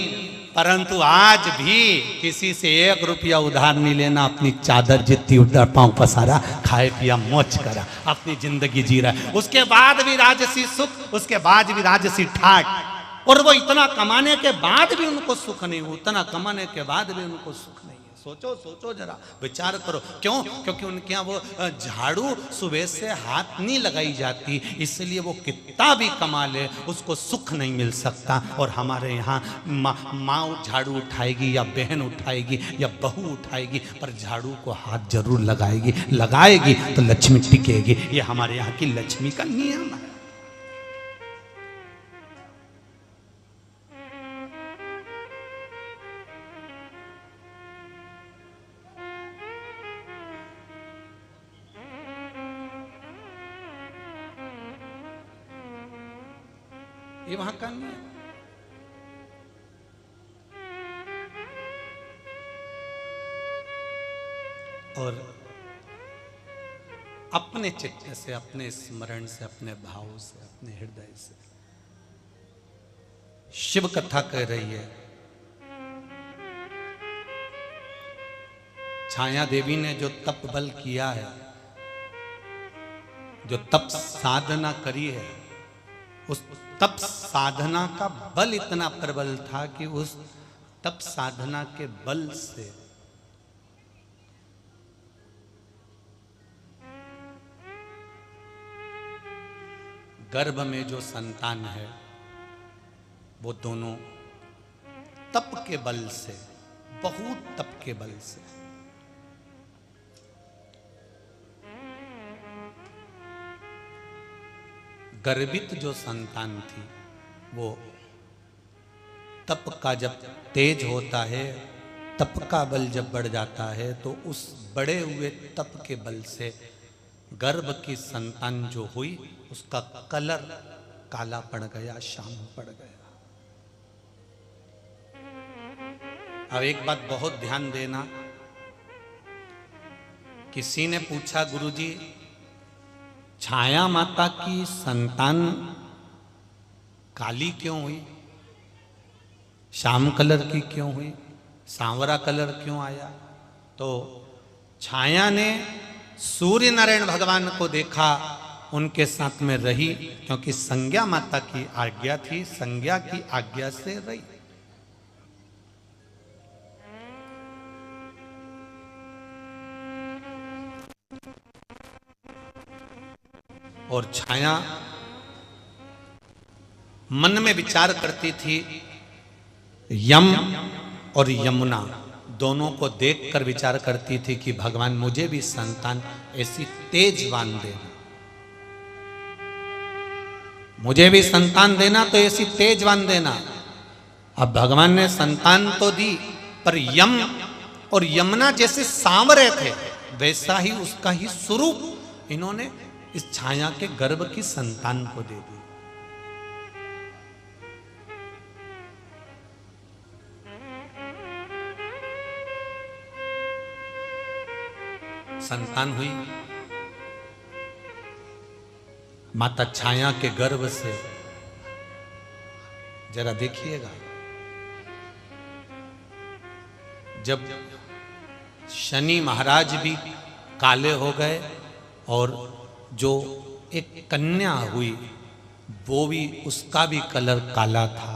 परंतु आज भी किसी से 1 रुपया उधार नहीं लेना, अपनी चादर जितनी उधर पांव पसारा, खाए पिया मौज करा, अपनी जिंदगी जी रहा है। उसके बाद भी राजसी सुख, उसके बाद भी राजसी ठाट, और वो इतना कमाने के बाद भी उनको सुख नहीं, उतना कमाने के बाद भी उनको सुख नहीं है। सोचो सोचो जरा, विचार करो। क्यों? क्योंकि उनके यहाँ वो झाड़ू सुबह से हाथ नहीं लगाई जाती, इसलिए वो कितना भी कमा ले उसको सुख नहीं मिल सकता। और हमारे यहाँ माँ झाड़ू उठाएगी या बहन उठाएगी या बहू उठाएगी, पर झाड़ू को हाथ जरूर लगाएगी, लगाएगी तो लक्ष्मी टिकेगी। ये हमारे यहाँ की लक्ष्मी का नियम है। ये वहां का नहीं है। और अपने चित्त से, अपने स्मरण से, अपने भाव से, अपने हृदय से शिव कथा कह रही है। छाया देवी ने जो तप बल किया है, जो तप साधना करी है, उस तप साधना का बल इतना प्रबल था कि उस तप साधना के बल से गर्भ में जो संतान है वो दोनों तप के बल से, बहुत तप के बल से गर्भित जो संतान थी, वो तप का जब तेज होता है, तप का बल जब बढ़ जाता है, तो उस बढ़े हुए तप के बल से गर्भ की संतान जो हुई उसका कलर काला पड़ गया, श्याम पड़ गया। अब एक बात बहुत ध्यान देना, किसी ने पूछा गुरुजी छाया माता की संतान काली क्यों हुई? श्याम कलर की क्यों हुई, सांवरा कलर क्यों आया? तो छाया ने सूर्य नारायण भगवान को देखा, उनके साथ में रही, क्योंकि संज्ञा माता की आज्ञा थी, संज्ञा की आज्ञा से रही। और छाया मन में विचार करती थी, यम और यमुना दोनों को देखकर विचार करती थी कि भगवान मुझे भी संतान ऐसी तेजवान देना, मुझे भी संतान देना तो ऐसी तेजवान देना। अब भगवान ने संतान तो दी, पर यम और यमुना जैसे सांवरे थे, वैसा ही उसका ही स्वरूप इन्होंने इस छाया के गर्भ की संतान को दे दी। संतान हुई, माता छाया के गर्भ से। जरा देखिएगा, जब शनि महाराज भी काले हो गए और जो एक कन्या हुई वो भी, उसका भी कलर काला था,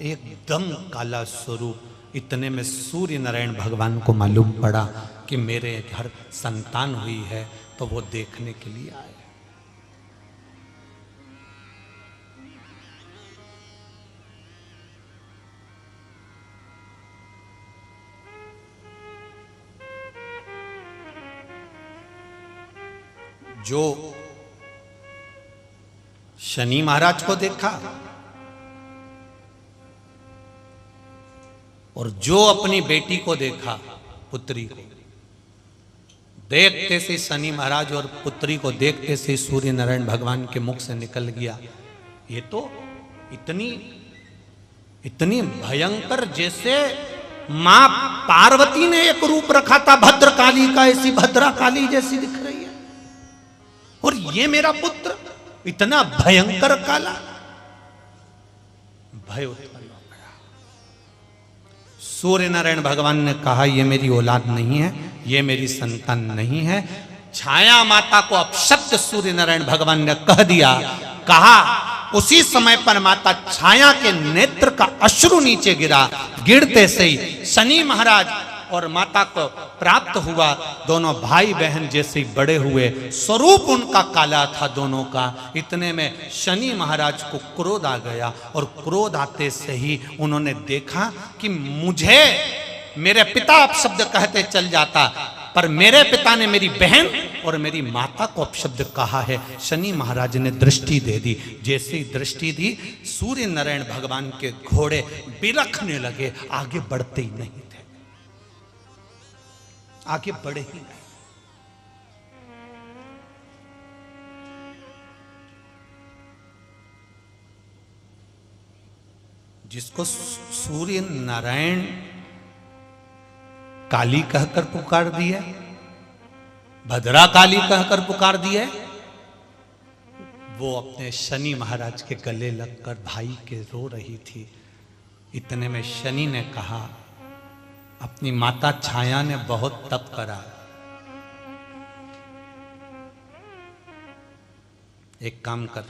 एकदम काला स्वरूप। इतने में सूर्य नारायण भगवान को मालूम पड़ा कि मेरे घर संतान हुई है, तो वो देखने के लिए आए। जो शनि महाराज को देखा और जो अपनी बेटी को देखा, पुत्री को, देखते से शनि महाराज और पुत्री को देखते से सूर्य नारायण भगवान के मुख से निकल गया, ये तो इतनी भयंकर, जैसे मां पार्वती ने एक रूप रखा था भद्रकाली का, ऐसी भद्रा काली जैसी दिख रही है। और ये मेरा पुत्र इतना भयंकर काला, भय उत्पन्न हो गया। सूर्य नारायण भगवान ने कहा, ये मेरी औलाद नहीं है, ये मेरी संतान नहीं है। छाया माता को अपशब्द सूर्य नारायण भगवान ने कह दिया, कहा। उसी समय पर माता छाया के नेत्र का अश्रु नीचे गिरा। गिरते से ही शनि महाराज और माता को प्राप्त हुआ। दोनों भाई बहन जैसे बड़े हुए, स्वरूप उनका काला था दोनों का। इतने में शनि महाराज को क्रोध आ गया और क्रोध आते से ही उन्होंने देखा कि मुझे मेरे पिता अपशब्द कहते चल जाता, पर मेरे पिता ने मेरी बहन और मेरी माता को अपशब्द कहा है। शनि महाराज ने दृष्टि दे दी। जैसे ही दृष्टि दी, सूर्य नारायण भगवान के घोड़े बिलखने लगे, आगे बढ़ते ही नहीं थे, आगे बढ़े ही नहीं। जिसको सूर्य नारायण काली कहकर पुकार दिए, भद्रा काली कहकर पुकार दिए, वो अपने शनि महाराज के गले लगकर भाई के रो रही थी। इतने में शनि ने कहा, अपनी माता छाया ने बहुत तप करा, एक काम कर,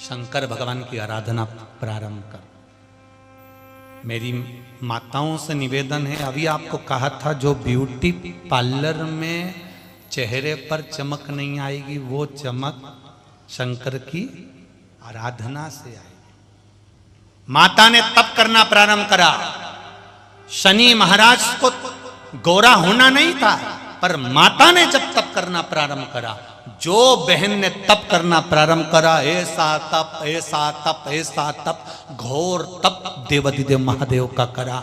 शंकर भगवान की आराधना प्रारंभ कर। मेरी माताओं से निवेदन है, अभी आपको कहा था जो ब्यूटी पार्लर में चेहरे पर चमक नहीं आएगी, वो चमक शंकर की आराधना से आएगी। माता ने तप करना प्रारंभ करा। शनि महाराज को गोरा होना नहीं था, पर माता ने जब तप करना प्रारंभ करा, जो बहन ने तप करना प्रारंभ करा, ऐसा तप, ऐसा तप, ऐसा तप, घोर तप देवाधिदेव महादेव का करा।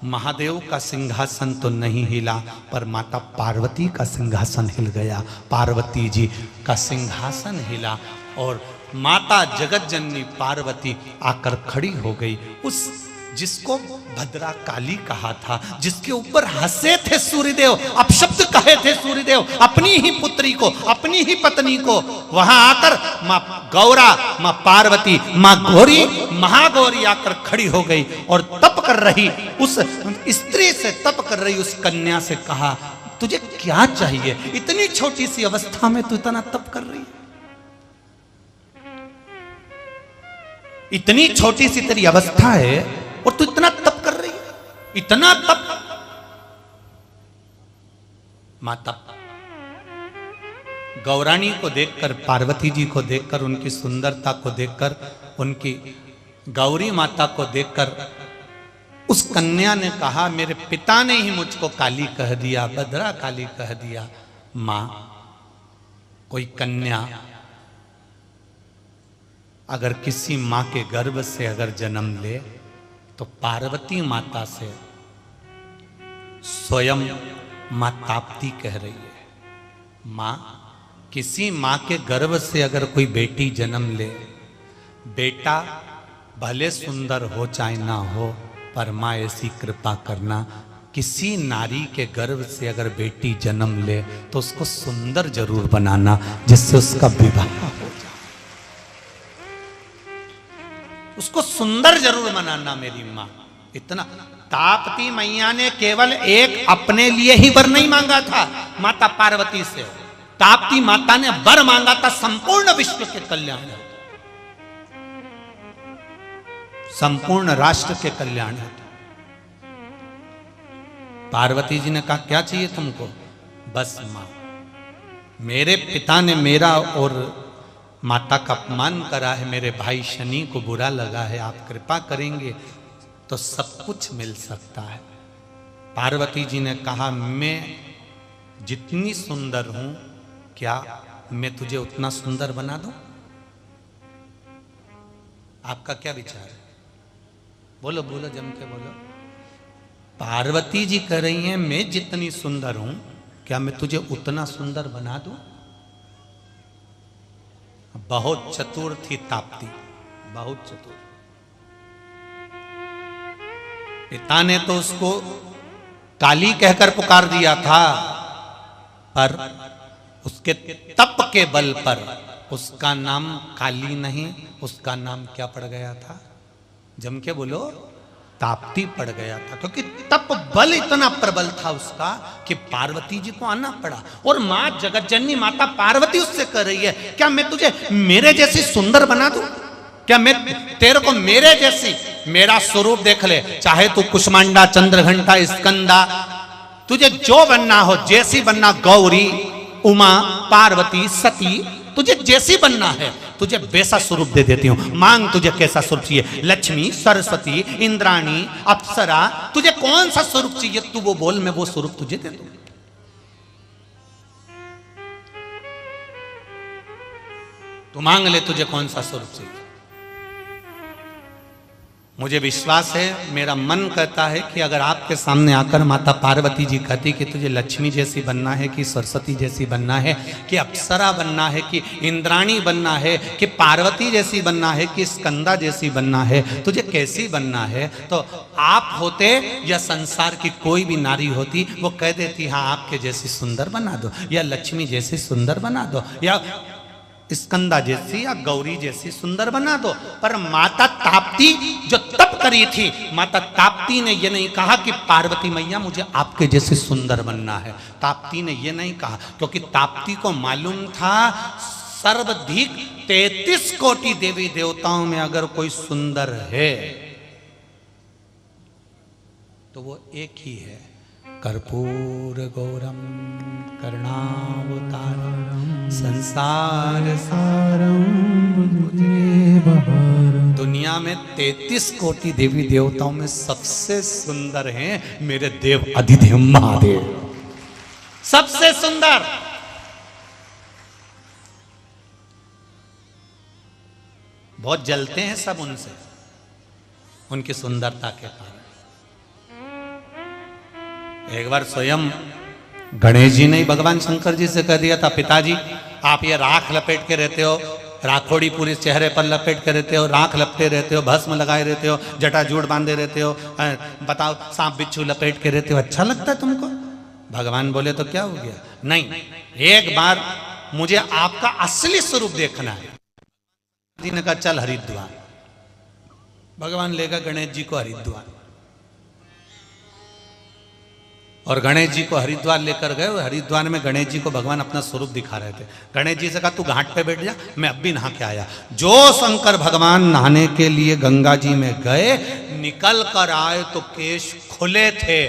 महादेव का सिंहासन तो नहीं हिला, पर माता पार्वती का सिंहासन हिल गया। पार्वती जी का सिंहासन हिला और माता जगत जननी पार्वती आकर खड़ी हो गई। उस जिसको भद्रा काली कहा था, जिसके ऊपर हंसे थे सूर्यदेव, अपशब्द कहे थे सूर्यदेव अपनी ही पुत्री को, अपनी ही पत्नी को, वहां आकर मां गौरा, मां पार्वती, मां गौरी, महागौरी आकर खड़ी हो गई और तप कर रही उस स्त्री से, तप कर रही उस कन्या से कहा, तुझे क्या चाहिए? इतनी छोटी सी अवस्था में तू इतना तप कर रही है? इतनी छोटी सी तेरी अवस्था है और तू इतना तप कर रही है, इतना तप। माता गौराणी को देखकर, पार्वती जी को देखकर, उनकी सुंदरता को देखकर, उनकी गौरी माता को देखकर उस कन्या ने कहा, मेरे पिता ने ही मुझको काली कह दिया, भद्रा काली कह दिया। मां, कोई कन्या अगर किसी मां के गर्भ से अगर जन्म ले तो पार्वती माता से स्वयं मां ताप्ती कह रही है। मां, किसी मां के गर्भ से अगर कोई बेटी जन्म ले, बेटा भले सुंदर हो चाहे ना हो, पर मां ऐसी कृपा करना, किसी नारी के गर्भ से अगर बेटी जन्म ले तो उसको सुंदर जरूर बनाना, जिससे उसका विवाह हो जाए। उसको सुंदर जरूर बनाना मेरी मां। इतना ताप्ती मैया ने केवल एक अपने लिए ही वर नहीं मांगा था माता पार्वती से, ताप्ती माता ने वर मांगा था संपूर्ण विश्व के कल्याण, संपूर्ण राष्ट्र के कल्याण। पार्वती जी ने कहा, क्या चाहिए तुमको? बस मां, मेरे पिता ने मेरा और माता का अपमान करा है, मेरे भाई शनि को बुरा लगा है, आप कृपा करेंगे तो सब कुछ मिल सकता है। पार्वती जी ने कहा, मैं जितनी सुंदर हूं, क्या मैं तुझे उतना सुंदर बना दूं? आपका क्या विचार है? बोलो बोलो, जम के बोलो। पार्वती जी कह रही हैं, मैं जितनी सुंदर हूं, क्या मैं तुझे उतना सुंदर बना दूं? बहुत चतुर थी ताप्ती, बहुत चतुर। पिता ने तो उसको काली कहकर पुकार दिया था, पर उसके तप के बल पर उसका नाम काली नहीं, उसका नाम क्या पड़ गया था? जम के बोलो, ताप्ती पड़ गया था, क्योंकि तप बल इतना प्रबल था उसका कि पार्वती जी को आना पड़ा। और मां जगतजननी माता पार्वती उससे कह रही है, क्या मैं तुझे मेरे जैसी सुंदर बना दूं? क्या मैं तेरे को मेरे जैसी, मेरा स्वरूप देख ले, चाहे तू कुष्मांडा, चंद्रघंटा, स्कंदा, तुझे जो बनना हो, जैसी बनना, गौरी, उमा, पार्वती, सती, तुझे जैसी बनना है तुझे वैसा स्वरूप दे देती हूं। मांग तुझे कैसा स्वरूप चाहिए? लक्ष्मी, सरस्वती, इंद्राणी, अप्सरा, तुझे कौन सा स्वरूप चाहिए तू वो बोल, मैं वो स्वरूप तुझे दे दूं। तू मांग ले, तुझे कौन सा स्वरूप चाहिए। मुझे विश्वास है, मेरा मन कहता है कि अगर आपके सामने आकर माता पार्वती जी कहती कि तुझे लक्ष्मी जैसी बनना है, कि सरस्वती जैसी बनना है, कि अप्सरा बनना है, कि इंद्राणी बनना है, कि पार्वती जैसी बनना है, कि स्कंदा जैसी बनना है, तुझे कैसी बनना है, तो आप होते या संसार की कोई भी नारी होती, वो कह देती, हाँ आपके जैसी सुंदर बना दो, या लक्ष्मी जैसी सुंदर बना दो, या स्कंदा जैसी या गौरी जैसी सुंदर बना दो। पर माता ताप्ती जो तप करी थी, माता ताप्ती ने यह नहीं कहा कि पार्वती मैया मुझे आपके जैसे सुंदर बनना है। ताप्ती ने यह नहीं कहा, क्योंकि ताप्ती को मालूम था सर्वाधिक 33 कोटि देवी देवताओं में अगर कोई सुंदर है तो वो एक ही है, कर्पूर गौरम करुणावतारम संसार सारम। दुनिया में 33 कोटि देवी देवताओं में सबसे सुंदर हैं मेरे देव अधिदेव महादेव, सबसे सुंदर। बहुत जलते हैं सब उनसे, उनकी सुंदरता के कारण। एक बार स्वयं गणेश जी ने भगवान शंकर जी से कह दिया था, पिताजी आप ये राख लपेट के रहते हो, राखोड़ी पूरे चेहरे पर लपेट के रहते हो, राख लपटे रहते हो, भस्म लगाए रहते हो, जटाजूट बांधे रहते हो, बताओ सांप बिच्छू लपेट के रहते हो, अच्छा लगता है तुमको? भगवान बोले तो क्या हो गया? नहीं, एक बार मुझे आपका असली स्वरूप देखना है। जी ने कहा चल हरिद्वार। भगवान लेगा गणेश जी को हरिद्वार, और गणेश जी को हरिद्वार लेकर गए। हरिद्वार में गणेश जी को भगवान अपना स्वरूप दिखा रहे थे। गणेश जी से कहा तू घाट पे बैठ जा, मैं अब भी नहा के आया। जो शंकर भगवान नहाने के लिए गंगा जी में गए, निकल कर आए तो केश खुले थे,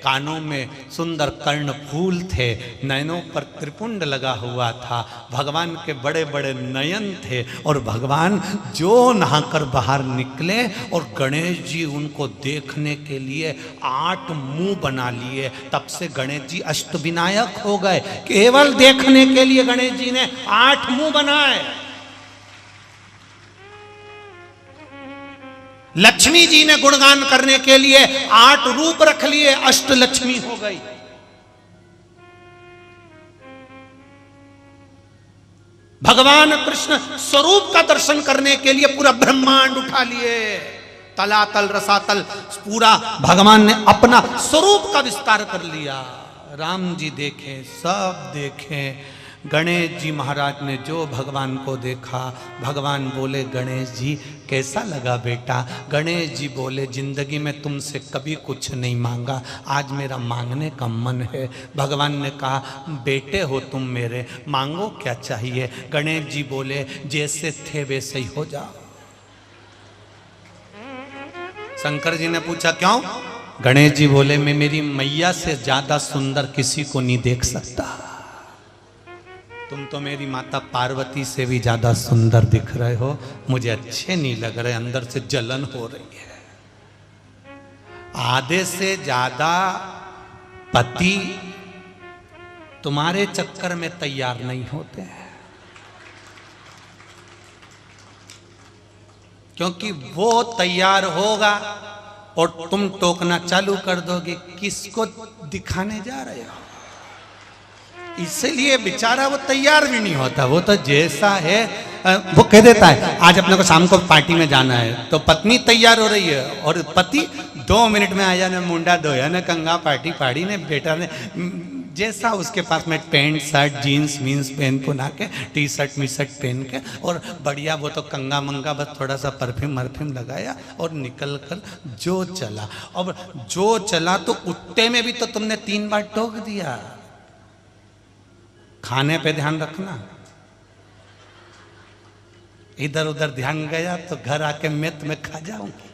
कानों में सुंदर कर्ण फूल थे, नयनों पर त्रिपुंड लगा हुआ था, भगवान के बड़े बड़े नयन थे। और भगवान जो नहाकर बाहर निकले और गणेश जी उनको देखने के लिए 8 मुंह बना लिए। तब से गणेश जी अष्टविनायक हो गए। केवल देखने के लिए गणेश जी ने 8 मुंह बनाए। लक्ष्मी जी ने गुणगान करने के लिए 8 रूप रख लिए, अष्ट लक्ष्मी हो गई। भगवान कृष्ण स्वरूप का दर्शन करने के लिए पूरा ब्रह्मांड उठा लिए, तलातल रसातल पूरा भगवान ने अपना स्वरूप का विस्तार कर लिया। राम जी देखे, सब देखे। गणेश जी महाराज ने जो भगवान को देखा, भगवान बोले गणेश जी कैसा लगा बेटा? गणेश जी बोले जिंदगी में तुमसे कभी कुछ नहीं मांगा, आज मेरा मांगने का मन है। भगवान ने कहा बेटे हो तुम मेरे, मांगो क्या चाहिए? गणेश जी बोले जैसे थे वैसे ही हो जाओ। शंकर जी ने पूछा क्यों? गणेश जी बोले मैं मेरी मैया से ज्यादा सुंदर किसी को नहीं देख सकता। तुम तो मेरी माता पार्वती से भी ज्यादा सुंदर दिख रहे हो, मुझे अच्छे नहीं लग रहे, अंदर से जलन हो रही है। आधे से ज्यादा पति तुम्हारे चक्कर में तैयार नहीं होते हैं, क्योंकि वो तैयार होगा और तुम टोकना चालू कर दोगे किसको दिखाने जा रहे हो। इसलिए बेचारा वो तैयार भी नहीं होता, वो तो जैसा है वो कह देता है आज अपने को शाम को पार्टी में जाना है, तो पत्नी तैयार हो रही है और पति 2 मिनट में आया ने मुंडा धोया ने कंगा पार्टी पाड़ी ने बेटा ने जैसा उसके पास में पैंट शर्ट जीन्स मीन्स पहन पुना के टी शर्ट मी शर्ट पहन के और बढ़िया वो तो कंगा मंगा बस थोड़ा सा परफ्यूम मरफ्यूम लगाया और निकल कर जो चला। अब जो चला तो उठते में भी तो तुमने 3 बार टोक दिया। खाने पे ध्यान रखना, इधर उधर ध्यान गया तो घर आके मैं तुम्हें खा जाऊंगी।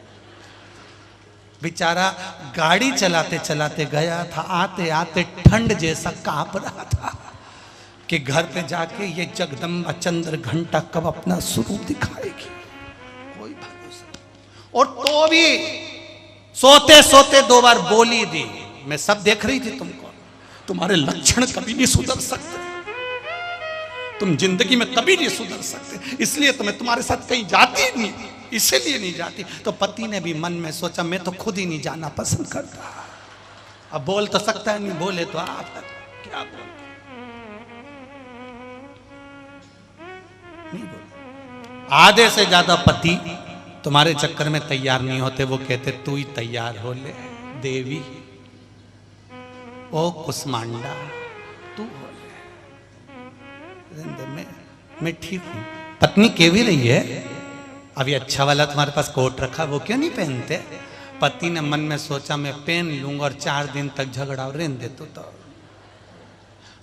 बेचारा गाड़ी चलाते चलाते गया था, आते आते ठंड जैसा कांप रहा था कि घर पे जाके ये जगदम्बा चंद्र घंटा कब अपना स्वरूप दिखाएगी, कोई भरोसा। और तो भी सोते सोते 2 बार बोली दी, मैं सब देख रही थी तुमको, तुम्हारे लक्षण कभी नहीं सुधर सकते, तुम जिंदगी में कभी नहीं सुधर सकते, इसलिए तो मैं तुम्हारे साथ कहीं जाती नहीं, इसीलिए नहीं जाती। तो पति ने भी मन में सोचा मैं तो खुद ही नहीं जाना पसंद करता। अब बोल तो सकता है, नहीं बोले तो आप क्या बोल नहीं बोल। आधे से ज्यादा पति तुम्हारे चक्कर में तैयार नहीं होते, वो कहते तू ही तैयार हो ले देवी, ओ कुसमांडा तू हो ले, मैं ठीक हूं। पत्नी कह भी रही है अभी अच्छा वाला तुम्हारे पास कोट रखा वो क्यों नहीं पहनते? पति ने मन में सोचा मैं पहन लूंगा और 4 दिन तक झगड़ा रहने दे तो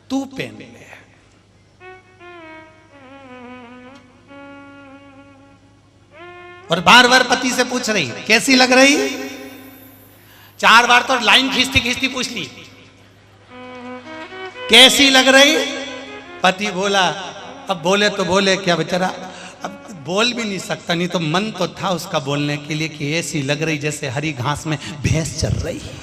तू पहन ले। और बार बार पति से पूछ रही कैसी लग रही, 4 बार तो लाइन खींचती खींचती पूछ ली कैसी लग रही। पति बोला, अब बोले तो बोले क्या बेचारा, अब बोल भी नहीं सकता, नहीं तो मन तो था उसका बोलने के लिए कि ऐसी लग रही जैसे हरी घास में भैंस चल रही है।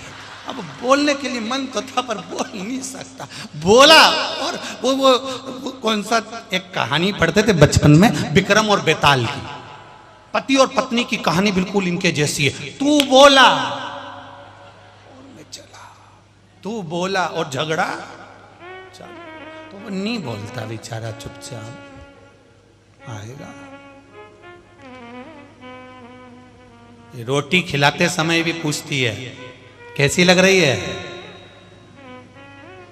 अब बोलने के लिए मन तो था पर बोल नहीं सकता, बोला। और वो कौन सा एक कहानी पढ़ते थे बचपन में, विक्रम और बेताल की, पति और पत्नी की कहानी बिल्कुल इनके जैसी है। तू बोला और मैं चला, तू बोला और झगड़ा चल, तो वो नहीं बोलता बेचारा, चुपचाप आएगा। रोटी खिलाते समय भी पूछती है कैसी लग रही है।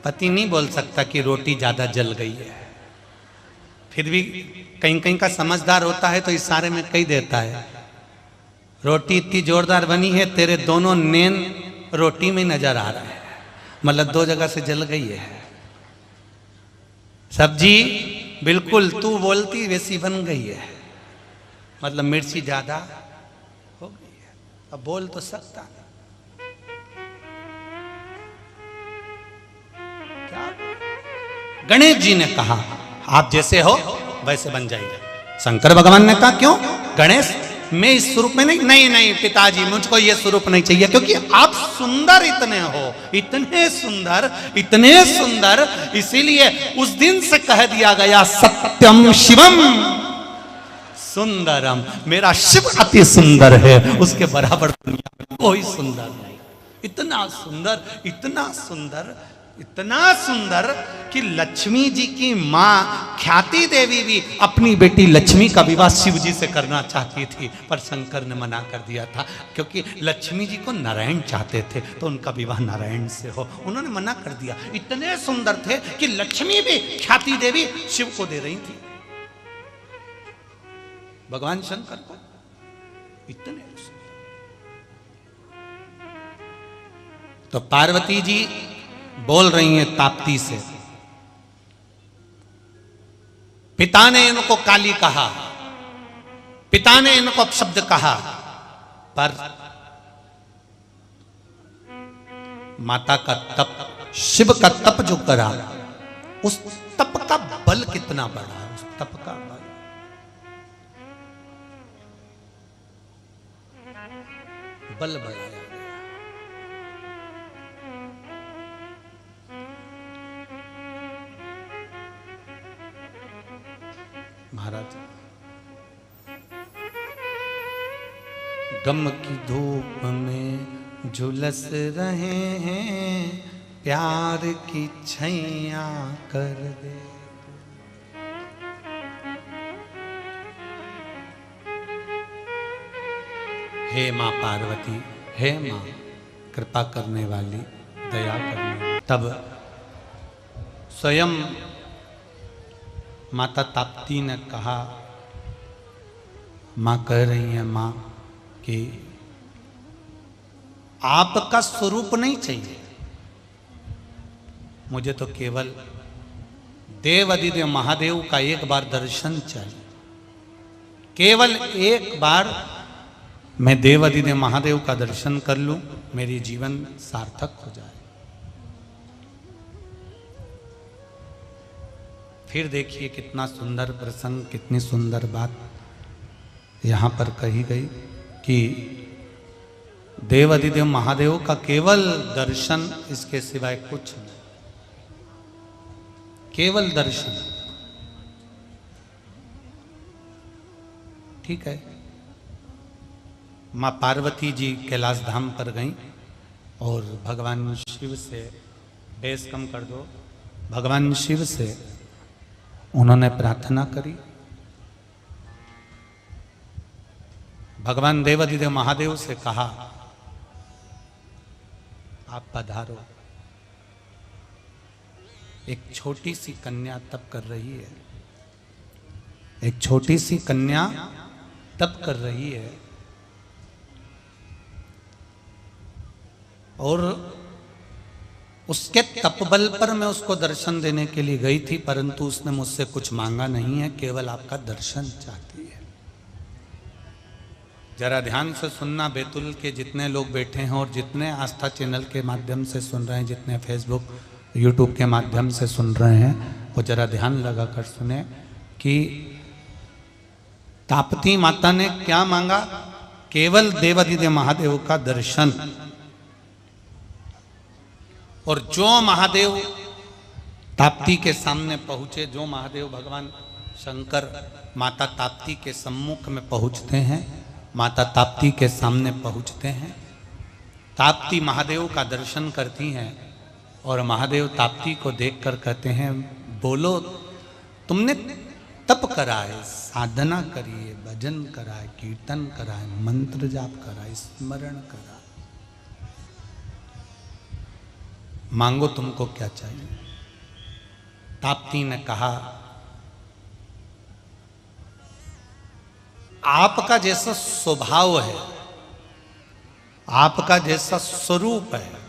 पति नहीं बोल सकता कि रोटी ज्यादा जल गई है, फिर भी कहीं कहीं का समझदार होता है तो इशारे में कह देता है रोटी इतनी जोरदार बनी है, तेरे दोनों नैन रोटी में नजर आ रहा है, मतलब 2 जगह से जल गई है। सब्जी बिल्कुल तू बोलती वैसी बन गई है, मतलब मिर्ची ज्यादा हो गई है। अब बोल तो सकता नहीं, क्या? गणेश जी ने कहा आप जैसे हो वैसे बन जाएगा। शंकर भगवान ने कहा क्यों? गणेश मैं इस स्वरूप में नहीं, नहीं नहीं पिताजी मुझको ये स्वरूप नहीं चाहिए, क्योंकि आप सुंदर इतने हो, इतने सुंदर, इसीलिए उस दिन से कह दिया गया सत्यम शिवम सुंदरम, मेरा शिव अति सुंदर है, उसके बराबर दुनिया में कोई सुंदर नहीं। इतना सुंदर, इतना सुंदर, इतना सुंदर कि लक्ष्मी जी की मां ख्याति देवी भी अपनी बेटी लक्ष्मी का विवाह शिव जी से करना चाहती थी, पर शंकर ने मना कर दिया था, क्योंकि लक्ष्मी जी को नारायण चाहते थे तो उनका विवाह नारायण से हो, उन्होंने मना कर दिया। इतने सुंदर थे कि लक्ष्मी भी ख्याति देवी शिव को दे रही थी, भगवान शंकर को, इतने सुंदर। तो पार्वती जी बोल रही हैं ताप्ती से, पिता ने इनको काली कहा, पिता ने इनको अपशब्द कहा, पर माता का तप, शिव का तप जो करा, उस तप का बल कितना बड़ा, उस तप का बल बढ़ाया गया। महाराज गम की धूप में झुलस रहे हैं, प्यार की छैया कर दे। हे मां पार्वती, हे मां कृपा करने वाली, दया करने वाली। तब स्वयं माता ताप्ती ने कहा, मां कह रही है मां कि आपका स्वरूप नहीं चाहिए मुझे, तो केवल देवादिदेव महादेव का एक बार दर्शन चाहिए, केवल एक बार मैं देवादिदेव महादेव का दर्शन कर लूं, मेरी जीवन सार्थक हो जाए। फिर देखिए कितना सुंदर प्रसंग, कितनी सुंदर बात यहां पर कही गई कि देवादिदेव महादेव का केवल दर्शन, इसके सिवाय कुछ नहीं, केवल दर्शन। ठीक है, मां पार्वती जी कैलाश धाम पर गईं और भगवान शिव से, बेस कम कर दो, भगवान शिव से उन्होंने प्रार्थना करी। भगवान देवादिदेव महादेव से कहा आप पधारो। एक छोटी सी कन्या तप कर रही है, एक छोटी सी कन्या तप कर रही है, और उसके तपबल पर मैं उसको दर्शन देने के लिए गई थी, परंतु उसने मुझसे कुछ मांगा नहीं है, केवल आपका दर्शन चाहती है। जरा ध्यान से सुनना, बैतुल के जितने लोग बैठे हैं और जितने आस्था चैनल के माध्यम से सुन रहे हैं, जितने फेसबुक यूट्यूब के माध्यम से सुन रहे हैं, वो जरा ध्यान लगा कर सुने कि ताप्ती माता ने क्या मांगा। केवल देवादिदेव महादेव का दर्शन। और जो महादेव ताप्ती के सामने पहुंचे, जो महादेव भगवान शंकर माता ताप्ती के सम्मुख में पहुंचते हैं, माता ताप्ती के सामने पहुंचते हैं, ताप्ती महादेव का दर्शन करती हैं और महादेव ताप्ती को देखकर कहते हैं, बोलो तुमने तप करा है, साधना करी है, भजन करा है, कीर्तन करा है, मंत्र जाप करा है, स्मरण करा, मांगो तुमको क्या चाहिए। ताप्ती ने कहा, आपका जैसा स्वभाव है आपका जैसा स्वरूप है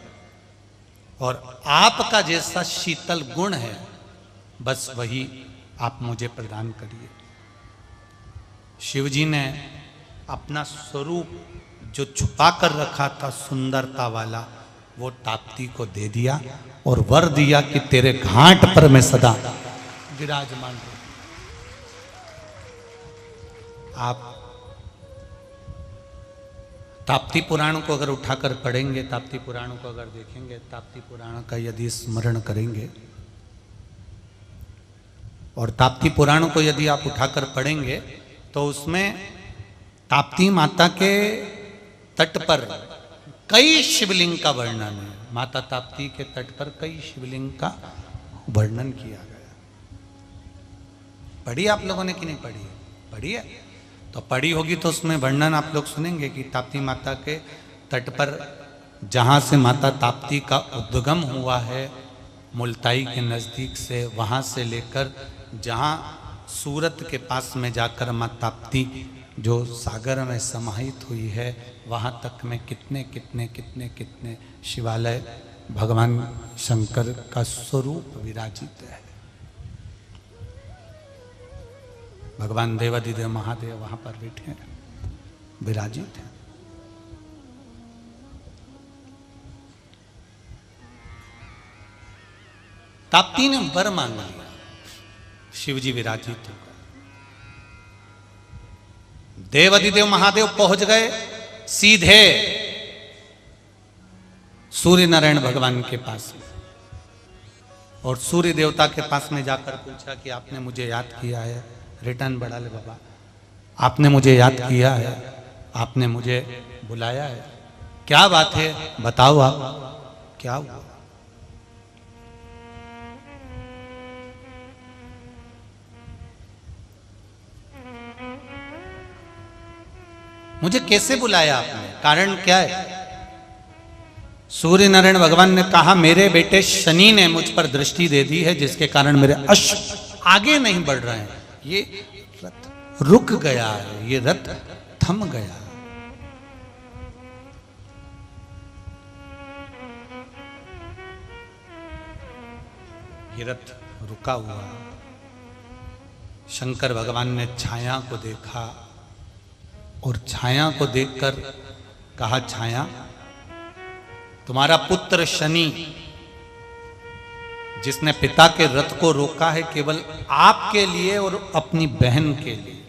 और आपका जैसा शीतल गुण है, बस वही आप मुझे प्रदान करिए। शिव जी ने अपना स्वरूप जो छुपा कर रखा था सुंदरता वाला, वो ताप्ती को दे दिया और वर दिया कि तेरे घाट पर मैं सदा विराजमान रहूं। आप ताप्ती पुराण को अगर उठाकर पढ़ेंगे, ताप्ती पुराण को अगर देखेंगे, ताप्ती पुराण का यदि स्मरण करेंगे और ताप्ती पुराण को यदि आप उठाकर पढ़ेंगे तो उसमें ताप्ती माता के तट पर कई शिवलिंग का वर्णन है। माता ताप्ती के तट पर कई शिवलिंग का वर्णन किया गया। पढ़ी आप लोगों ने कि नहीं पढ़ी? पढ़ी है तो पढ़ी होगी तो उसमें वर्णन आप लोग सुनेंगे कि ताप्ती माता के तट पर जहाँ से माता ताप्ती का उद्गम हुआ है मुल्ताई के नज़दीक से, वहाँ से लेकर जहाँ सूरत के पास में जाकर माँ ताप्ती जो सागर में समाहित हुई है, वहाँ तक में कितने कितने कितने कितने शिवालय भगवान शंकर का स्वरूप विराजित है। भगवान देवाधिदेव महादेव वहाँ पर बैठे हैं, विराजित हैं। ताप्ती ने वर मांग लिया, शिवजी विराजित हो गए। देवाधिदेव महादेव पहुंच गए सीधे सूर्य नारायण भगवान के पास में और सूर्य देवता के पास में जाकर पूछा कि आपने मुझे याद किया है? रिटर्न बढ़ा ले बाबा, आपने मुझे याद किया है, आपने मुझे बुलाया है, क्या बात है बताओ आप, क्या हुआ? मुझे कैसे बुलाया आपने, कारण क्या है? सूर्य नारायण भगवान ने कहा मेरे बेटे शनि ने मुझ पर दृष्टि दे दी है, जिसके कारण मेरे अश्व आगे नहीं बढ़ रहे हैं, ये रथ रुक गया है, ये रथ थम गया। ये रथ रुका हुआ। शंकर भगवान ने छाया को देखा और छाया को देखकर कहा, छाया तुम्हारा पुत्र शनि जिसने पिता के रथ को रोका है केवल आपके लिए और अपनी बहन के लिए।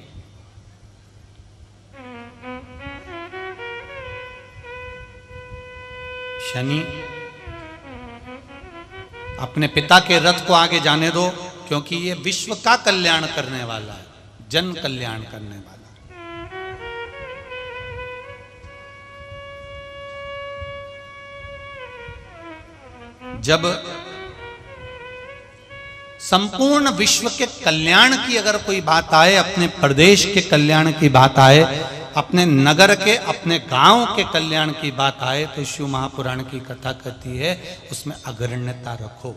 शनि अपने पिता के रथ को आगे जाने दो, क्योंकि ये विश्व का कल्याण करने वाला है, जन कल्याण करने वाला। जब संपूर्ण विश्व के कल्याण की अगर कोई बात आए, अपने प्रदेश के कल्याण की बात आए, अपने नगर के, अपने गांव के कल्याण की बात आए, तो शिव महापुराण की कथा कहती है उसमें अग्रण्यता रखो।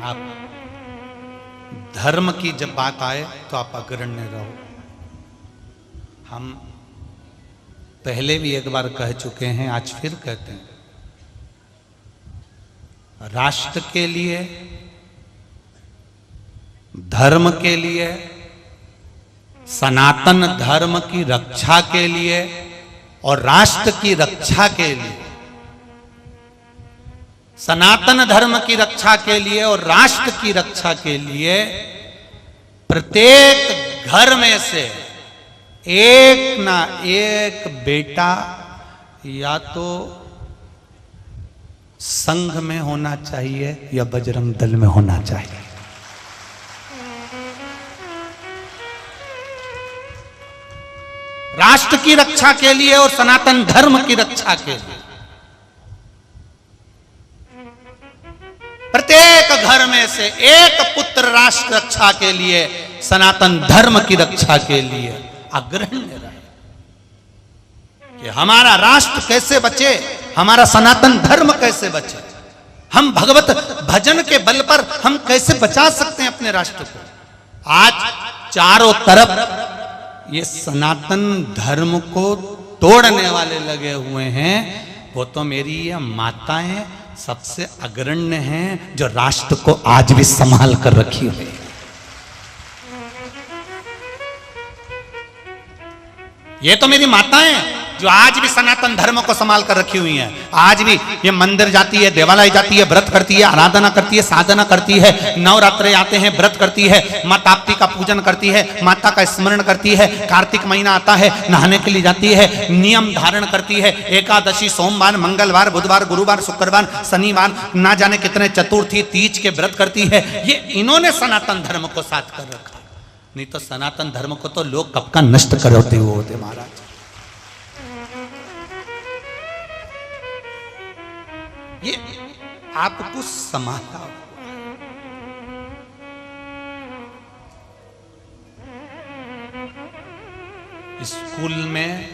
आप धर्म की जब बात आए तो आप अग्रण्य रहो। हम पहले भी एक बार कह चुके हैं, आज फिर कहते हैं, राष्ट्र के लिए, धर्म के लिए, सनातन धर्म की रक्षा के लिए और राष्ट्र की रक्षा के लिए, सनातन धर्म की रक्षा के लिए और राष्ट्र की रक्षा के लिए प्रत्येक घर में से एक ना एक बेटा या तो संघ में होना चाहिए या बजरंग दल में होना चाहिए। राष्ट्र की रक्षा के लिए और सनातन धर्म की रक्षा के लिए प्रत्येक घर में से एक पुत्र राष्ट्र रक्षा के लिए, सनातन धर्म की रक्षा के लिए अग्रण्य रहे कि हमारा राष्ट्र कैसे बचे, हमारा सनातन धर्म कैसे बचे, हम भगवत भजन के बल पर हम कैसे बचा सकते हैं अपने राष्ट्र को। आज चारों तरफ ये सनातन धर्म को तोड़ने वाले लगे हुए हैं, वो तो मेरी ये माताएं सबसे अग्रण्य हैं जो राष्ट्र को आज भी संभाल कर रखी हुई है। ये तो मेरी माताएं जो आज भी सनातन धर्म को संभाल कर रखी हुई हैं। आज भी ये मंदिर जाती है, देवालय जाती है, व्रत करती है, आराधना करती है, साधना करती है, नवरात्रे आते हैं, व्रत करती है, माँ ताप्ती का पूजन करती है, माता का स्मरण करती है, कार्तिक महीना आता है नहाने के लिए जाती है, नियम धारण करती है, एकादशी, सोमवार, मंगलवार, बुधवार, गुरुवार, शुक्रवार, शनिवार, ना जाने कितने चतुर्थी, तीज के व्रत करती है। ये इन्होंने सनातन धर्म को साथ कर रखा, नहीं तो सनातन धर्म को तो लोग कब का नष्ट करते हुए होते महाराज। ये आपको समाता हुआ स्कूल में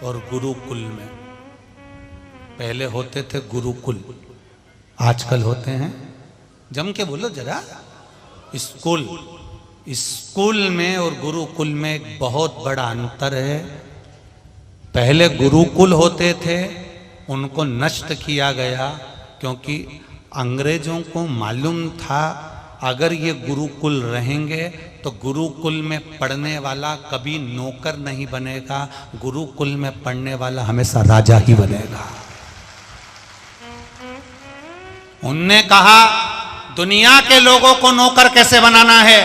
और गुरुकुल में, पहले होते थे गुरुकुल, आजकल होते हैं, जम के बोलो जरा, स्कूल। स्कूल में और गुरुकुल में एक बहुत बड़ा अंतर है। पहले गुरुकुल होते थे, उनको नष्ट किया गया क्योंकि अंग्रेजों को मालूम था अगर ये गुरुकुल रहेंगे तो गुरुकुल में पढ़ने वाला कभी नौकर नहीं बनेगा, गुरुकुल में पढ़ने वाला हमेशा राजा ही बनेगा। उनने कहा दुनिया के लोगों को नौकर कैसे बनाना है,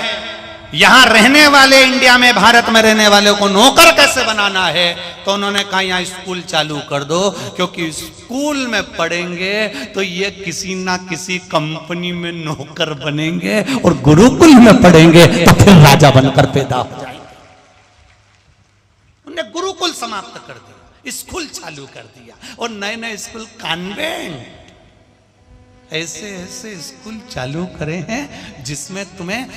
यहां रहने वाले इंडिया में, भारत में रहने वाले को नौकर कैसे बनाना है, तो उन्होंने कहा यहां स्कूल चालू कर दो, क्योंकि स्कूल में पढ़ेंगे तो ये किसी ना किसी कंपनी में नौकर बनेंगे और गुरुकुल में पढ़ेंगे तो फिर राजा बनकर पैदा हो जाएंगे। उन्होंने गुरुकुल समाप्त कर दिया, स्कूल चालू कर दिया और नए नए स्कूल, कॉन्वेंट, ऐसे ऐसे स्कूल चालू करे हैं जिसमें तुम्हें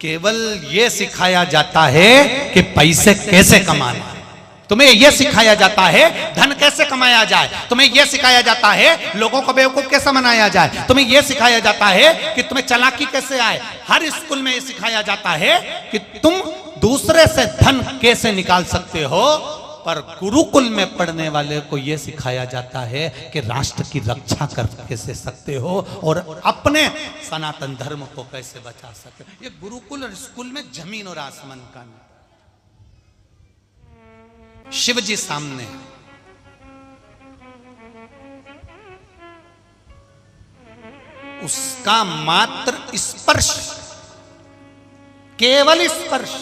केवल ये सिखाया जाता है कि पैसे कैसे कमाना है, तुम्हें यह सिखाया जाता है धन कैसे कमाया जाए, तुम्हें यह सिखाया जाता है लोगों को बेवकूफ कैसे बनाया जाए, तुम्हें यह सिखाया जाता है कि तुम्हें चालाकी कैसे आए। हर स्कूल में यह सिखाया जाता है कि तुम दूसरे से धन कैसे निकाल सकते हो, पर गुरुकुल में पढ़ने वाले को यह सिखाया जाता है कि राष्ट्र की रक्षा कर कैसे सकते हो और अपने सनातन धर्म को कैसे बचा सकते हो। ये गुरुकुल और स्कूल में जमीन और आसमान का नहीं। शिव जी सामने, उसका मात्र स्पर्श, केवल स्पर्श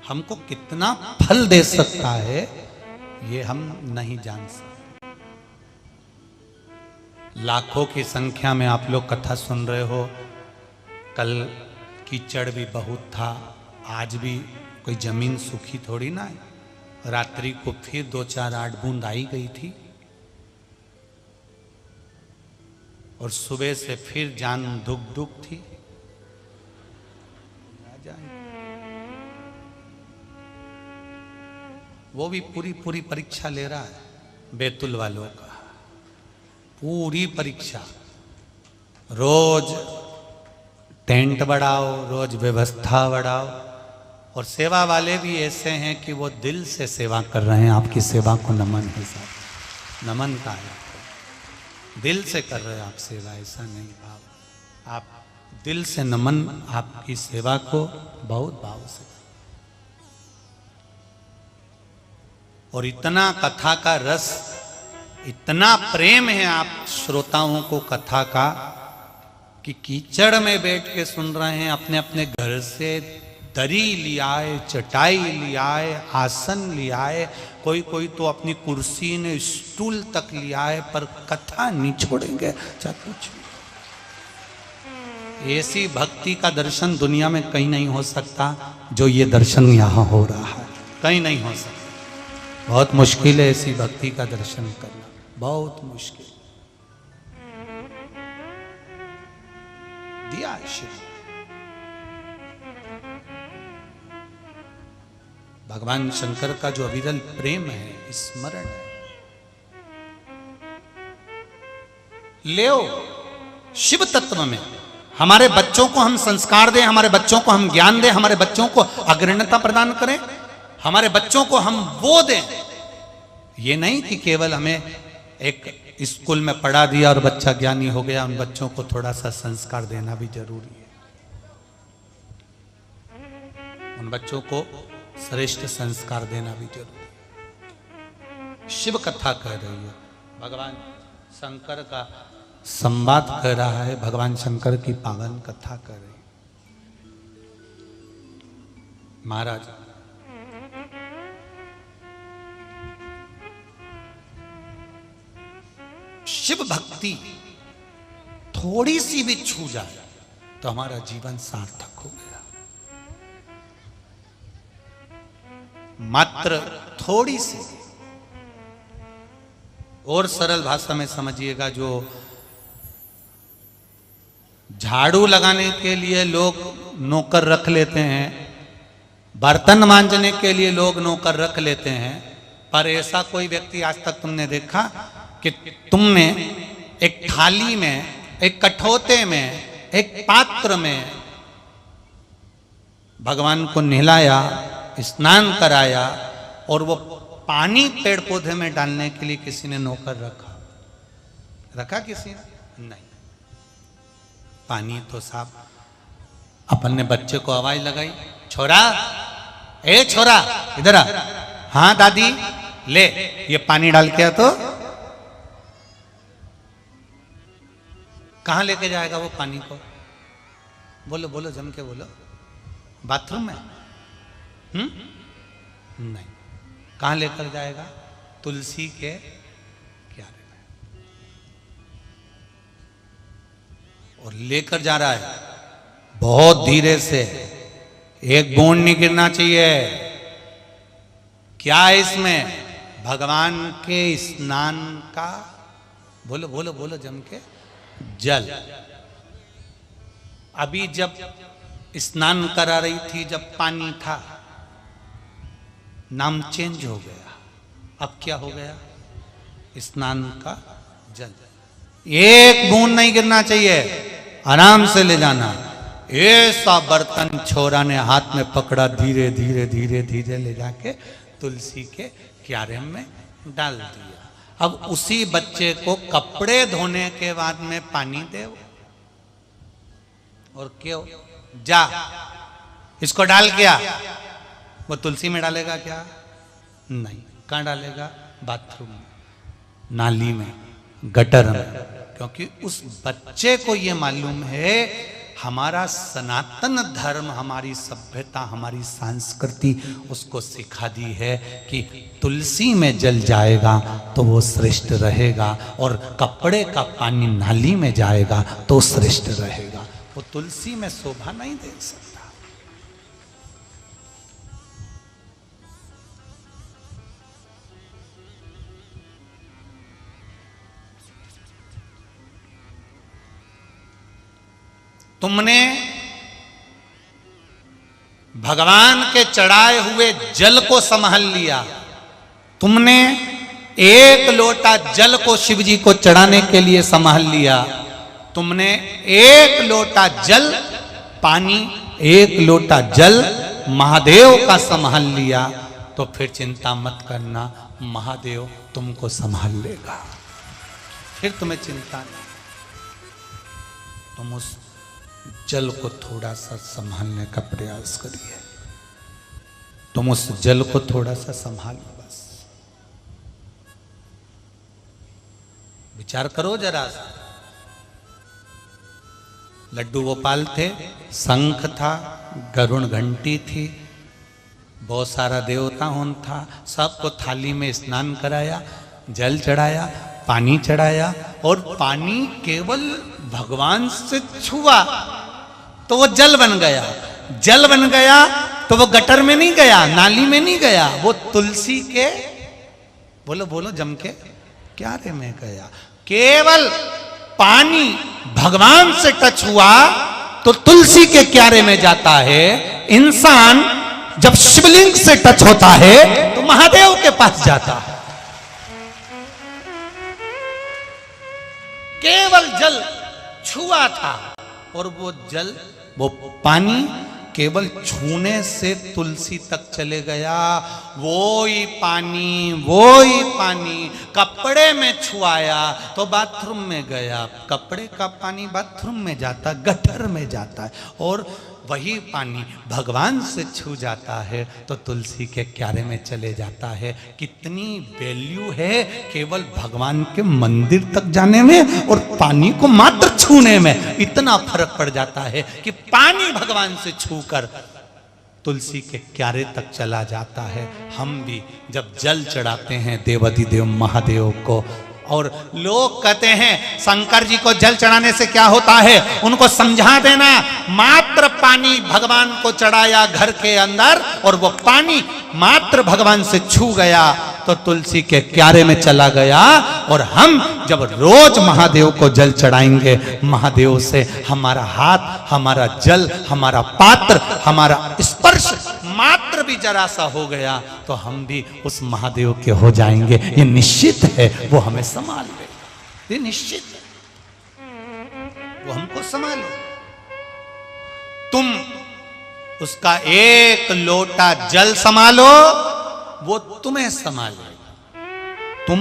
हमको कितना फल दे सकता है ये हम नहीं जान सकते। लाखों की संख्या में आप लोग कथा सुन रहे हो, कल कीचड़ भी बहुत था, आज भी कोई जमीन सूखी थोड़ी ना है, रात्रि को फिर 2-4-8 बूंद आई गई थी और सुबह से फिर जान दुख दुख थी। वो भी पूरी परीक्षा ले रहा है बैतुल वालों का, पूरी परीक्षा। रोज टेंट बढ़ाओ, रोज व्यवस्था बढ़ाओ, और सेवा वाले भी ऐसे हैं कि वो दिल से सेवा कर रहे हैं। आपकी सेवा को नमन है साहब, नमन का है, दिल से कर रहे हैं आप सेवा, ऐसा नहीं भाव, आप दिल से नमन आपकी सेवा को बहुत भाव से। और इतना कथा का रस, इतना प्रेम है आप श्रोताओं को कथा का कि कीचड़ में बैठ के सुन रहे हैं। अपने अपने घर से दरी लियाए, चटाई लियाए, आसन लियाए, कोई तो अपनी कुर्सी ने स्टूल तक लियाए, पर कथा नहीं छोड़ेंगे। चाहे कुछ ऐसी भक्ति का दर्शन दुनिया में कहीं नहीं हो सकता जो ये दर्शन यहां हो रहा है, कहीं नहीं हो सकता। बहुत मुश्किल है ऐसी भक्ति का दर्शन करना, बहुत मुश्किल। दिया शिव, भगवान शंकर का जो अविरल प्रेम है, स्मरण है, ले शिव तत्व में हमारे बच्चों को हम संस्कार दें, हमारे बच्चों को हम ज्ञान दें, हमारे बच्चों को अग्रण्यता प्रदान करें, हमारे बच्चों को हम वो दें। ये नहीं कि केवल हमें एक स्कूल में पढ़ा दिया और बच्चा ज्ञानी हो गया, उन बच्चों को थोड़ा सा संस्कार देना भी जरूरी है। उन बच्चों को श्रेष्ठ संस्कार देना भी जरूरी है। शिव कथा कह रही है, भगवान शंकर का संवाद कर रहा है, भगवान शंकर की पावन कथा कर रही है। महाराज शिव भक्ति थोड़ी सी भी छू जाए तो हमारा जीवन सार्थक हो गया। मात्र थोड़ी सी, और सरल भाषा में समझिएगा, जो झाड़ू लगाने के लिए लोग नौकर रख लेते हैं, बर्तन मांजने के लिए लोग नौकर रख लेते हैं, पर ऐसा कोई व्यक्ति आज तक तुमने देखा कि तुमने एक थाली में, एक कठौते में, एक पात्र में भगवान को नहलाया, स्नान कराया और वो पानी पेड़ पौधे में डालने के लिए किसी ने नौकर रखा किसी ने? नहीं। पानी तो साफ, अपन ने बच्चे को आवाज लगाई, छोरा, ए छोरा इधर आ। हाँ दादी, ले ये पानी डाल के आ। तो कहां लेके जाएगा वो पानी को? बोलो बोलो, जम के बोलो। बाथरूम में? नहीं। कहां लेकर जाएगा? तुलसी के क्यारे में। और लेकर जा रहा है बहुत धीरे से, एक बूंद नहीं गिरना चाहिए। क्या है इसमें? भगवान के स्नान का, बोलो बोलो बोलो जम के, जल। अभी जब स्नान करा रही थी, जब पानी था, नाम चेंज हो गया। अब क्या हो गया? स्नान का जल। एक बूंद नहीं गिरना चाहिए, आराम से ले जाना। ऐसा बर्तन छोरा ने हाथ में पकड़ा, धीरे धीरे धीरे धीरे ले जाके तुलसी के क्यारे में डाल दिया। अब उसी बच्चे को कपड़े धोने के बाद में पानी दे, और क्यों जा इसको डाल क्या? वो तुलसी में डालेगा क्या? नहीं। कहां डालेगा? बाथरूम में, नाली में, गटर में। क्योंकि उस बच्चे को ये मालूम है हमारा सनातन धर्म, हमारी सभ्यता, हमारी संस्कृति उसको सिखा दी है कि तुलसी में जल जाएगा तो वो श्रेष्ठ रहेगा, और कपड़े का पानी नाली में जाएगा तो श्रेष्ठ रहेगा। वो तुलसी में शोभा नहीं देख सकता। तुमने भगवान के चढ़ाए हुए जल को संभाल लिया, तुमने एक लोटा जल को शिव जी को चढ़ाने के लिए संभाल लिया, तुमने एक लोटा जल पानी, एक लोटा जल महादेव का संभाल लिया, तो फिर चिंता मत करना, महादेव तुमको संभाल लेगा। फिर तुम्हें चिंता नहीं। तुम उस जल को थोड़ा सा संभालने का प्रयास करिए। तुम उस जल को थोड़ा सा संभालो, बस विचार करो जरा सा। लड्डू गोपाल थे, शंख था, गरुण घंटी थी, बहुत सारा देवता होन था, सबको थाली में स्नान कराया, जल चढ़ाया, पानी चढ़ाया, और पानी केवल भगवान से छुआ तो वो जल बन गया। जल बन गया तो वो गटर में नहीं गया, नाली में नहीं गया, वो तुलसी के, बोलो बोलो जम के, क्यारे में गया। केवल पानी भगवान से टच हुआ तो तुलसी के क्यारे में जाता है। इंसान जब शिवलिंग से टच होता है तो महादेव के पास जाता है। केवल जल छुआ था, और वो जल, वो पानी केवल छूने से तुलसी तक चले गया। वो ही पानी कपड़े में छुआया तो बाथरूम में गया। कपड़े का पानी बाथरूम में जाता, गटर में जाता है, और वही पानी भगवान से छू जाता है तो तुलसी के क्यारे में चले जाता है। कितनी वैल्यू है केवल भगवान के मंदिर तक जाने में और पानी को मात्र छूने में। इतना फर्क पड़ जाता है कि पानी भगवान से छूकर तुलसी के क्यारे तक चला जाता है। हम भी जब जल चढ़ाते हैं देवाधिदेव महादेव को, और लोग कहते हैं शंकर जी को जल चढ़ाने से क्या होता है, उनको समझा देना। मात्र पानी भगवान को चढ़ाया घर के अंदर और वो पानी मात्र भगवान से छू गया तो तुलसी के क्यारे में चला गया। और हम जब रोज महादेव को जल चढ़ाएंगे, महादेव से हमारा हाथ, हमारा जल, हमारा पात्र, हमारा स्पर्श मात्र भी जरा सा हो गया तो हम भी उस महादेव के हो जाएंगे। ये निश्चित है, वो हमें संभाल लेगा, ये निश्चित है, वो हमको संभाले। तुम उसका एक लोटा जल संभालो, वो तुम्हें संभालेगा। तुम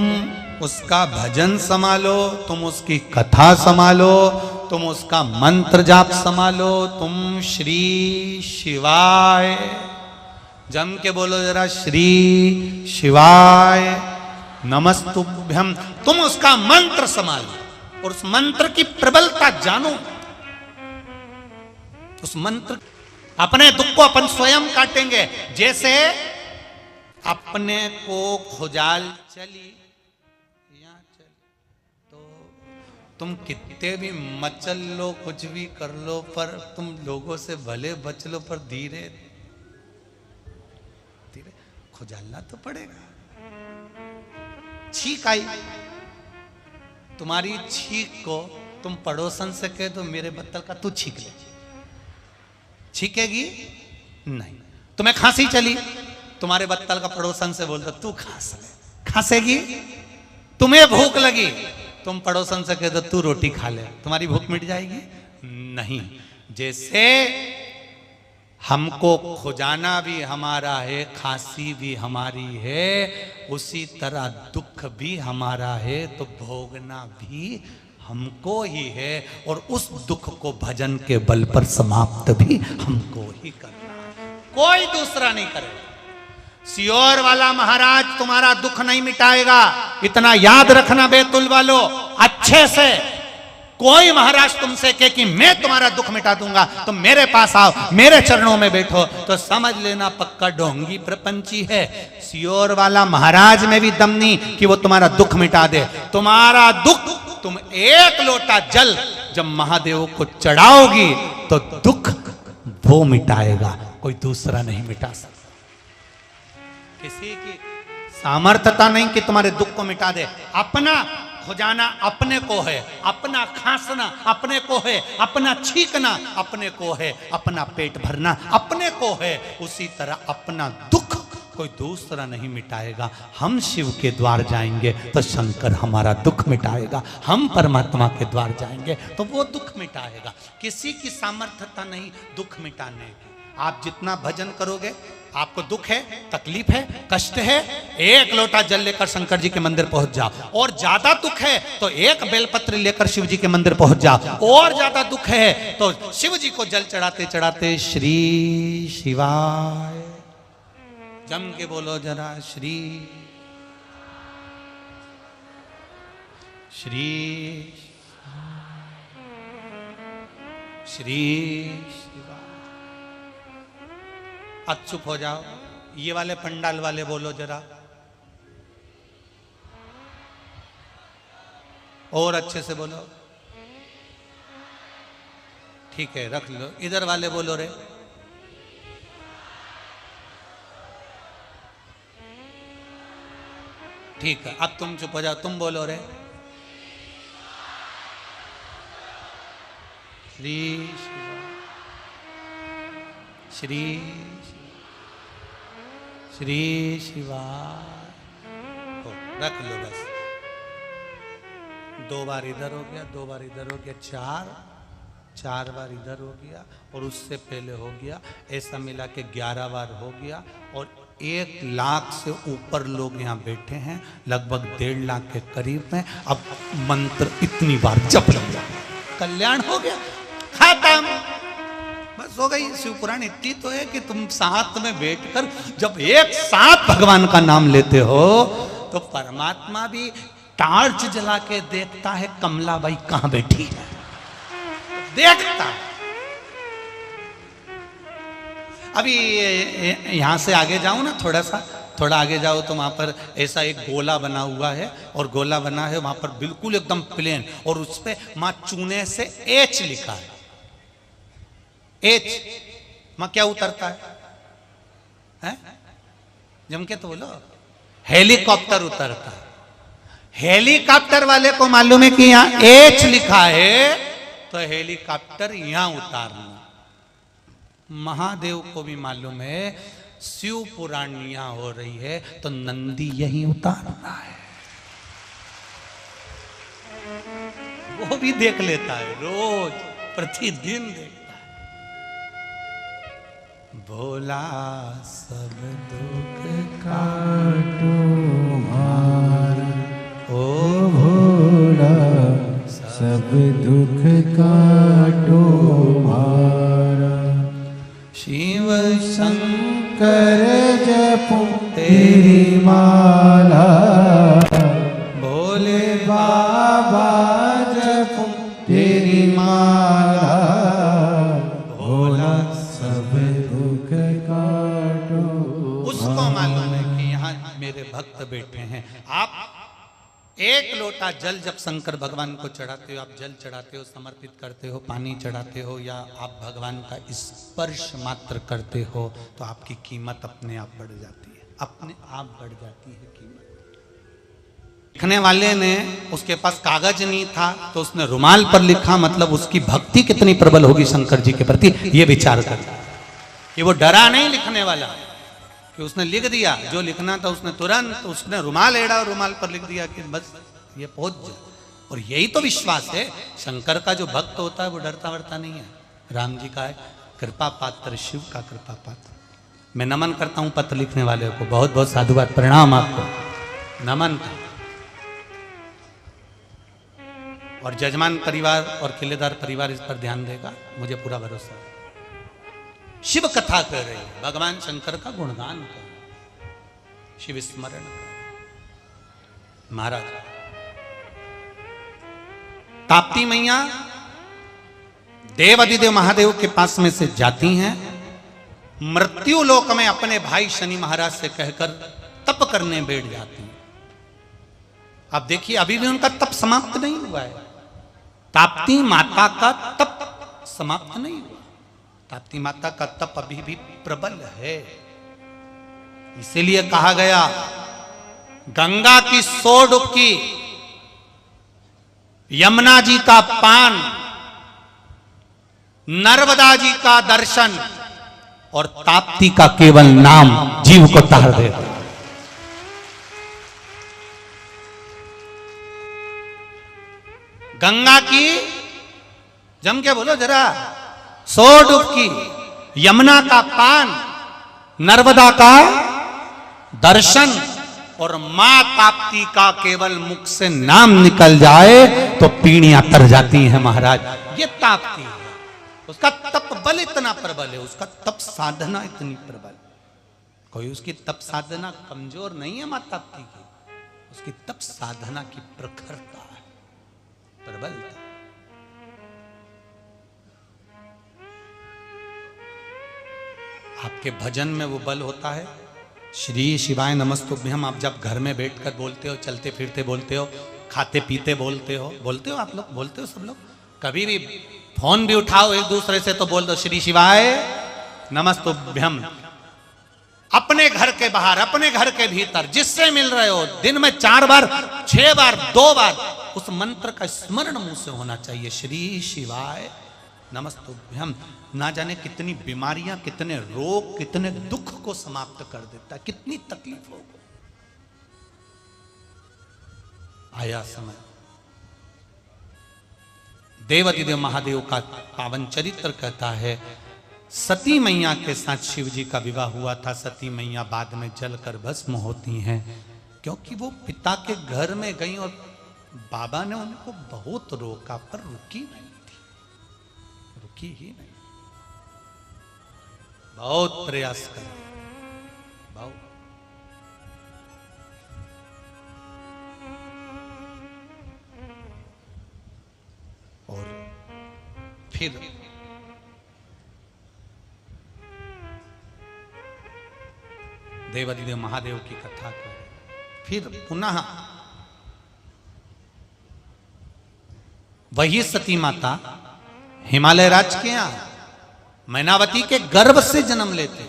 उसका भजन संभालो, तुम उसकी कथा संभालो, तुम उसका मंत्र जाप संभालो। तुम श्री शिवाय जम के बोलो जरा, श्री शिवाय नमस्तुभ्यम। तुम उसका मंत्र संभालो और उस मंत्र की प्रबलता जानो। उस मंत्र, अपने दुख को अपन स्वयं काटेंगे। जैसे अपने को खुजाल चली या चली तो तुम कितने भी मचल लो, कुछ भी कर लो, पर तुम लोगों से भले बच लो, पर धीरे धीरे खुजालना तो पड़ेगा। छींक आई, तुम्हारी छींक को तुम पड़ोसन से कह दो मेरे बत्तल का तू छींक ले, छींकेगी नहीं। तुम्हें खांसी चली, तुम्हारे बत्तल का पड़ोसन से बोल दो तू खांस ले, खांसेगी। तुम्हें भूख लगी, तुम पड़ोसन से कह दो तू रोटी खा ले, तुम्हारी भूख मिट जाएगी नहीं। जैसे हमको खुजाना भी हमारा है, खांसी भी हमारी है, उसी तरह दुख भी हमारा है तो भोगना भी हमको ही है। और उस दुख को भजन के बल पर समाप्त भी हमको ही करना है, कोई दूसरा नहीं करेगा। सियोर वाला महाराज तुम्हारा दुख नहीं मिटाएगा, इतना याद रखना बैतुल वालों अच्छे से। कोई महाराज तुमसे कहे कि मैं तुम्हारा दुख मिटा दूंगा, तुम मेरे पास आओ, मेरे चरणों में बैठो, तो समझ लेना पक्का ढोंगी प्रपंची है। सियोर वाला महाराज में भी दम नहीं कि वो तुम्हारा दुख मिटा दे। तुम्हारा दुख तुम एक लोटा जल जब महादेव को चढ़ाओगी तो दुख वो मिटाएगा, कोई दूसरा नहीं मिटा सकता। किसी की सामर्थ्यता नहीं कि तुम्हारे दुख को मिटा दे। अपना खुजाना अपने को है, अपना खांसना अपने को है, अपना छींकना अपने को है, अपना पेट भरना अपने को है। उसी तरह अपना दुख कोई दूसरा नहीं मिटाएगा। हम शिव के द्वार जाएंगे तो शंकर हमारा दुख मिटाएगा, हम परमात्मा के द्वार जाएंगे तो वो दुख मिटाएगा। किसी की सामर्थ्यता नहीं दुख मिटाने की। आप जितना भजन करोगे, आपको दुख है, तकलीफ है, कष्ट है, एक लोटा जल लेकर शंकर जी के मंदिर पहुंच जाओ। और ज्यादा दुख है तो एक बेलपत्र लेकर शिव जी के मंदिर पहुंच जाओ। और ज्यादा दुख है तो शिव जी को जल चढ़ाते चढ़ाते श्री शिवाय जम के बोलो जरा, श्री श्री श्री अब चुप हो जाओ। ये वाले पंडाल वाले बोलो जरा, और अच्छे से बोलो। ठीक है, रख लो। इधर वाले बोलो रे। ठीक है, अब तुम चुप हो जाओ, तुम बोलो रे। श्री श्री श्री शिवाय। रख लो बस। 2 बार इधर हो गया, 2 बार इधर हो गया, 4 4 बार इधर हो गया और उससे पहले हो गया, ऐसा मिला के 11 बार हो गया। और 1 लाख से ऊपर लोग यहाँ बैठे हैं, लगभग 1.5 लाख के करीब में। अब मंत्र इतनी बार जप लिया, कल्याण हो गया, खत्म, बस हो गई। शिव पुराण इतनी तो है कि तुम साथ में बैठकर जब एक साथ भगवान का नाम लेते हो तो परमात्मा भी टार्च जला के देखता है कमलाबाई कहां बैठी है, देखता। अभी यहां से आगे जाऊं ना, थोड़ा आगे जाओ तो वहां पर ऐसा एक गोला बना हुआ है, और गोला बना है वहां पर बिल्कुल एकदम प्लेन, और उस पे मां चूने से एच लिखा है। एच मां क्या उतरता है? जम के तो बोलो, हेलीकॉप्टर उतरता है। हेलीकॉप्टर वाले को मालूम है कि यहां एच लिखा है तो हेलीकॉप्टर यहां उतारना। महादेव को भी मालूम है शिव पुराण यहां हो रही है तो नंदी यहीं उतारना है। वो भी देख लेता है, रोज प्रतिदिन देखता है। भोला सब दुख काटो मार, ओ भोला सब दुख काटो मारा। शिव शंकर जपो तेरी माला, भोले बाबा जपो तेरी माला, भोला सब दुख काटो। उसको मालूम है कि यहाँ मेरे भक्त बैठे हैं। आप 1 लोटा जल जब शंकर भगवान को चढ़ाते हो, आप जल चढ़ाते हो, समर्पित करते हो, पानी चढ़ाते हो, या आप भगवान का स्पर्श मात्र करते हो, तो आपकी कीमत अपने आप बढ़ जाती है, अपने आप बढ़ जाती है कीमत। लिखने वाले ने, उसके पास कागज नहीं था तो उसने रुमाल पर लिखा, मतलब उसकी भक्ति कितनी प्रबल होगी शंकर जी के प्रति, ये विचार करता है। कि वो डरा नहीं लिखने वाला कि उसने लिख दिया जो लिखना था, उसने तुरंत उसने रुमाल एड़ा और रुमाल पर लिख दिया कि बस ये पहुंच जाए। और यही तो विश्वास है, शंकर का जो भक्त होता है वो डरता वरता नहीं है। राम जी का है कृपा पात्र, शिव का कृपा पात्र। मैं नमन करता हूं पत्र लिखने वाले को, बहुत बहुत साधुवाद, प्रणाम आपको, नमन। और जजमान परिवार और किलेदार परिवार इस पर ध्यान देगा, मुझे पूरा भरोसा है। शिव कथा कर रहे हैं, भगवान शंकर का गुणगान कर, शिव स्मरण कर। महाराज ताप्ती मैया देव अधिदेव महादेव के पास में से जाती हैं, मृत्यु लोक में अपने भाई शनि महाराज से कहकर तप करने बैठ जाती हैं। अब देखिए अभी भी उनका तप समाप्त नहीं हुआ है, ताप्ती माता का तप समाप्त नहीं हुआ, ताप्ती माता का तप अभी भी प्रबल है। इसीलिए कहा गया गंगा की 100 डुबकी, यमुना जी का पान, नर्मदा जी का दर्शन और ताप्ती का केवल नाम जीव को तार देता। गंगा की जम के बोलो जरा, 100 डुबकी, यमुना का पान, नर्मदा का दर्शन और मां ताप्ती का केवल मुख से नाम निकल जाए तो पीढ़ियां तर जाती हैं। महाराज ये ताप्ती है, उसका तप बल इतना प्रबल है, उसका तप साधना इतनी प्रबल, कोई उसकी तप साधना कमजोर नहीं है। मां ताप्ती की उसकी तप साधना की प्रखरता है, प्रबलता। आपके भजन में वो बल होता है। श्री शिवाय नमस्तुभ्यम आप जब घर में बैठकर बोलते हो, चलते फिरते बोलते हो, खाते पीते बोलते हो आप लोग, बोलते हो सब लोग। कभी भी फोन भी उठाओ एक दूसरे से तो बोल दो श्री शिवाय नमस्तुभ्यम। अपने घर के बाहर, अपने घर के भीतर जिससे मिल रहे हो, दिन में 4 बार, 6 बार, 2 बार उस मंत्र का स्मरण मुंह से होना चाहिए, श्री शिवाय नमस्तुभ्यम। ना जाने कितनी बीमारियां, कितने रोग, कितने दुख को समाप्त कर देता है, कितनी तकलीफ हो। आया समय देवाधिदेव महादेव का पावन चरित्र कहता है, सती मैया के साथ शिव जी का विवाह हुआ था। सती मैया बाद में जलकर भस्म होती हैं, क्योंकि वो पिता के घर में गई और बाबा ने उनको बहुत रोका पर रुकी नहीं थी, रुकी ही नहीं। बहुत प्रयास कर, बहुत। और फिर देवाधिदेव महादेव की कथा करें। फिर पुनः वही सती माता हिमालय राज के यहां मैनावती के गर्भ से जन्म लेते,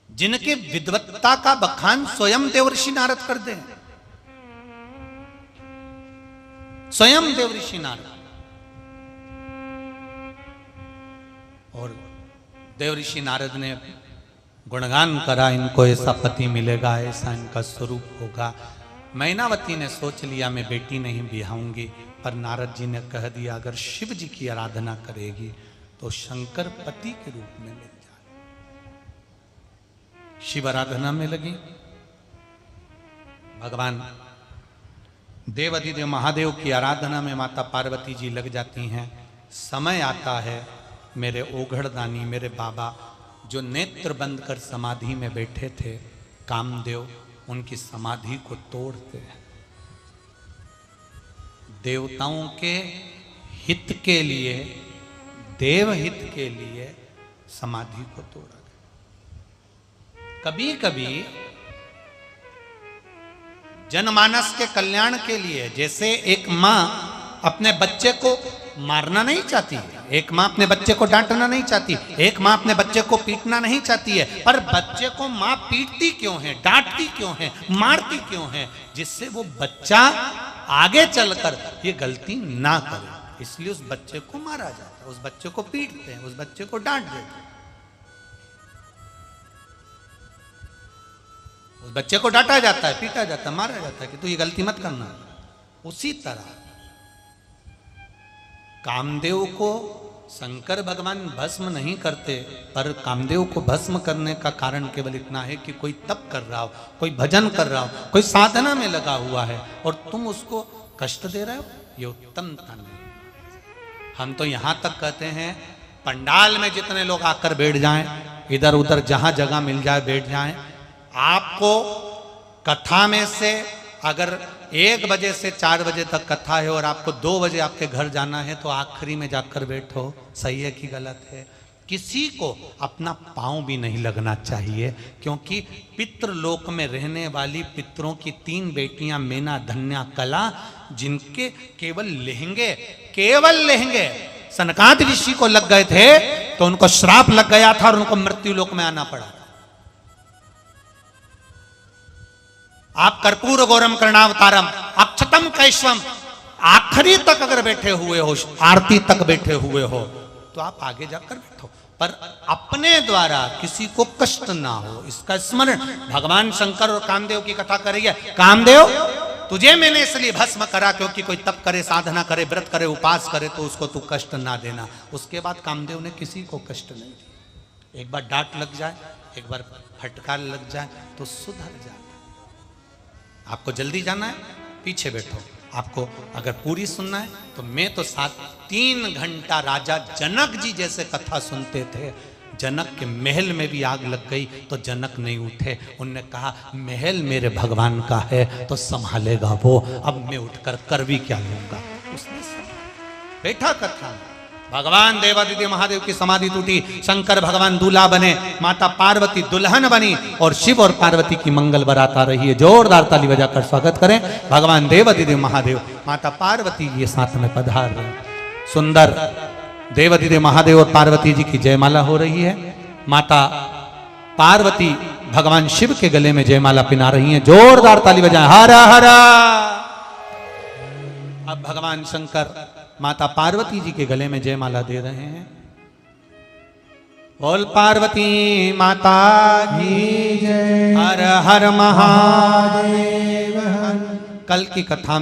जिनके विद्वत्ता का बखान स्वयं देवर्षि नारद कर दे, स्वयं देवर्षि नारद। और देवर्षि नारद ने गुणगान करा, इनको ऐसा पति मिलेगा, ऐसा इनका स्वरूप होगा। मैनावती ने सोच लिया मैं बेटी नहीं बिहाऊंगी, पर नारद जी ने कह दिया अगर शिव जी की आराधना करेगी तो शंकर पति के रूप में मिल जाए। शिव आराधना में लगी। भगवान देवाधिदेव महादेव की आराधना में माता पार्वती जी लग जाती हैं। समय आता है, मेरे ओघड़दानी, मेरे बाबा जो नेत्र बंद कर समाधि में बैठे थे, कामदेव उनकी समाधि को तोड़ते हैं। देवताओं के हित के लिए, देव हित के लिए समाधि को तोड़ा गया। कभी कभी जनमानस के कल्याण के लिए, जैसे एक मां अपने बच्चे को मारना नहीं चाहती है, एक मां अपने बच्चे को डांटना नहीं चाहती, एक मां अपने बच्चे को पीटना नहीं चाहती है, पर बच्चे को मां पीटती क्यों है, डांटती क्यों है, मारती क्यों है? जिससे वो बच्चा आगे चलकर ये गलती ना करे, इसलिए उस बच्चे को मारा जाता है, उस बच्चे को पीटते हैं, उस बच्चे को डांट देते हैं। उस बच्चे को डांटा जाता है, पीटा जाता है, मारा जाता है कि तू ये गलती मत करना। उसी तरह कामदेव को शंकर भगवान भस्म नहीं करते, पर कामदेव को भस्म करने का कारण केवल इतना है कि कोई तप कर रहा हो, कोई भजन कर रहा हो, कोई साधना में लगा हुआ है और तुम उसको कष्ट दे रहे हो, ये उत्तमता नहीं। हम तो यहां तक कहते हैं पंडाल में जितने लोग आकर बैठ जाएं, इधर उधर जहां जगह मिल जाए बैठ जाएं। आपको कथा में से अगर 1 बजे से 4 बजे तक कथा है और आपको 2 बजे आपके घर जाना है, तो आखिरी में जाकर बैठो। सही है कि गलत है? किसी को अपना पांव भी नहीं लगना चाहिए, क्योंकि पितृलोक में रहने वाली पितरों की 3 बेटियां मेना, धन्या, कला, जिनके केवल लहंगे सनकादिक ऋषि को लग गए थे, तो उनको श्राप लग गया था और उनको मृत्यु लोक में आना पड़ा। आप कर्पूर गौरम कर्णावतारम अक्षतम कैश्वम आखिरी तक अगर बैठे हुए हो, आरती तक बैठे हुए हो, तो आप आगे जाकर बैठो, पर अपने द्वारा किसी को कष्ट ना हो, इसका स्मरण। भगवान शंकर और कामदेव की कथा कर रही है। कामदेव, तुझे मैंने इसलिए भस्म करा क्योंकि कोई तप करे, साधना करे, व्रत करे, उपास करे, तो उसको तू कष्ट ना देना। उसके बाद कामदेव ने किसी को कष्ट नहीं दिया। एक बार डांट लग जाए, एक बार फटकार लग जाए तो सुधर जाए। आपको जल्दी जाना है, पीछे बैठो। आपको अगर पूरी सुनना है तो मैं तो 3 घंटा राजा जनक जी जैसे कथा सुनते थे। जनक के महल में भी आग लग गई तो जनक नहीं उठे। उनने कहा महल मेरे भगवान का है तो संभालेगा वो, अब मैं उठकर कर भी क्या लूंगा। उसने बैठा कथा। भगवान देवाधिदेव महादेव की समाधि टूटी, शंकर भगवान दूल्हा बने, माता पार्वती दुल्हन बनी और शिव और पार्वती की मंगल बारात आ रही है। जोरदार ताली बजाकर स्वागत करें। भगवान देवाधिदेव महादेव, माता पार्वती ये साथ में पधार रहे। सुंदर देवाधिदेव महादेव और पार्वती जी की जयमाला हो रही है। माता पार्वती भगवान शिव के गले में जयमाला पिना रही हैं। जोरदार ताली बजाएं। हरा हरा। अब भगवान शंकर माता पार्वती जी के गले में जयमाला दे रहे हैं। बोल पार्वती माता की जय। हर हर महादेव। कल की कथा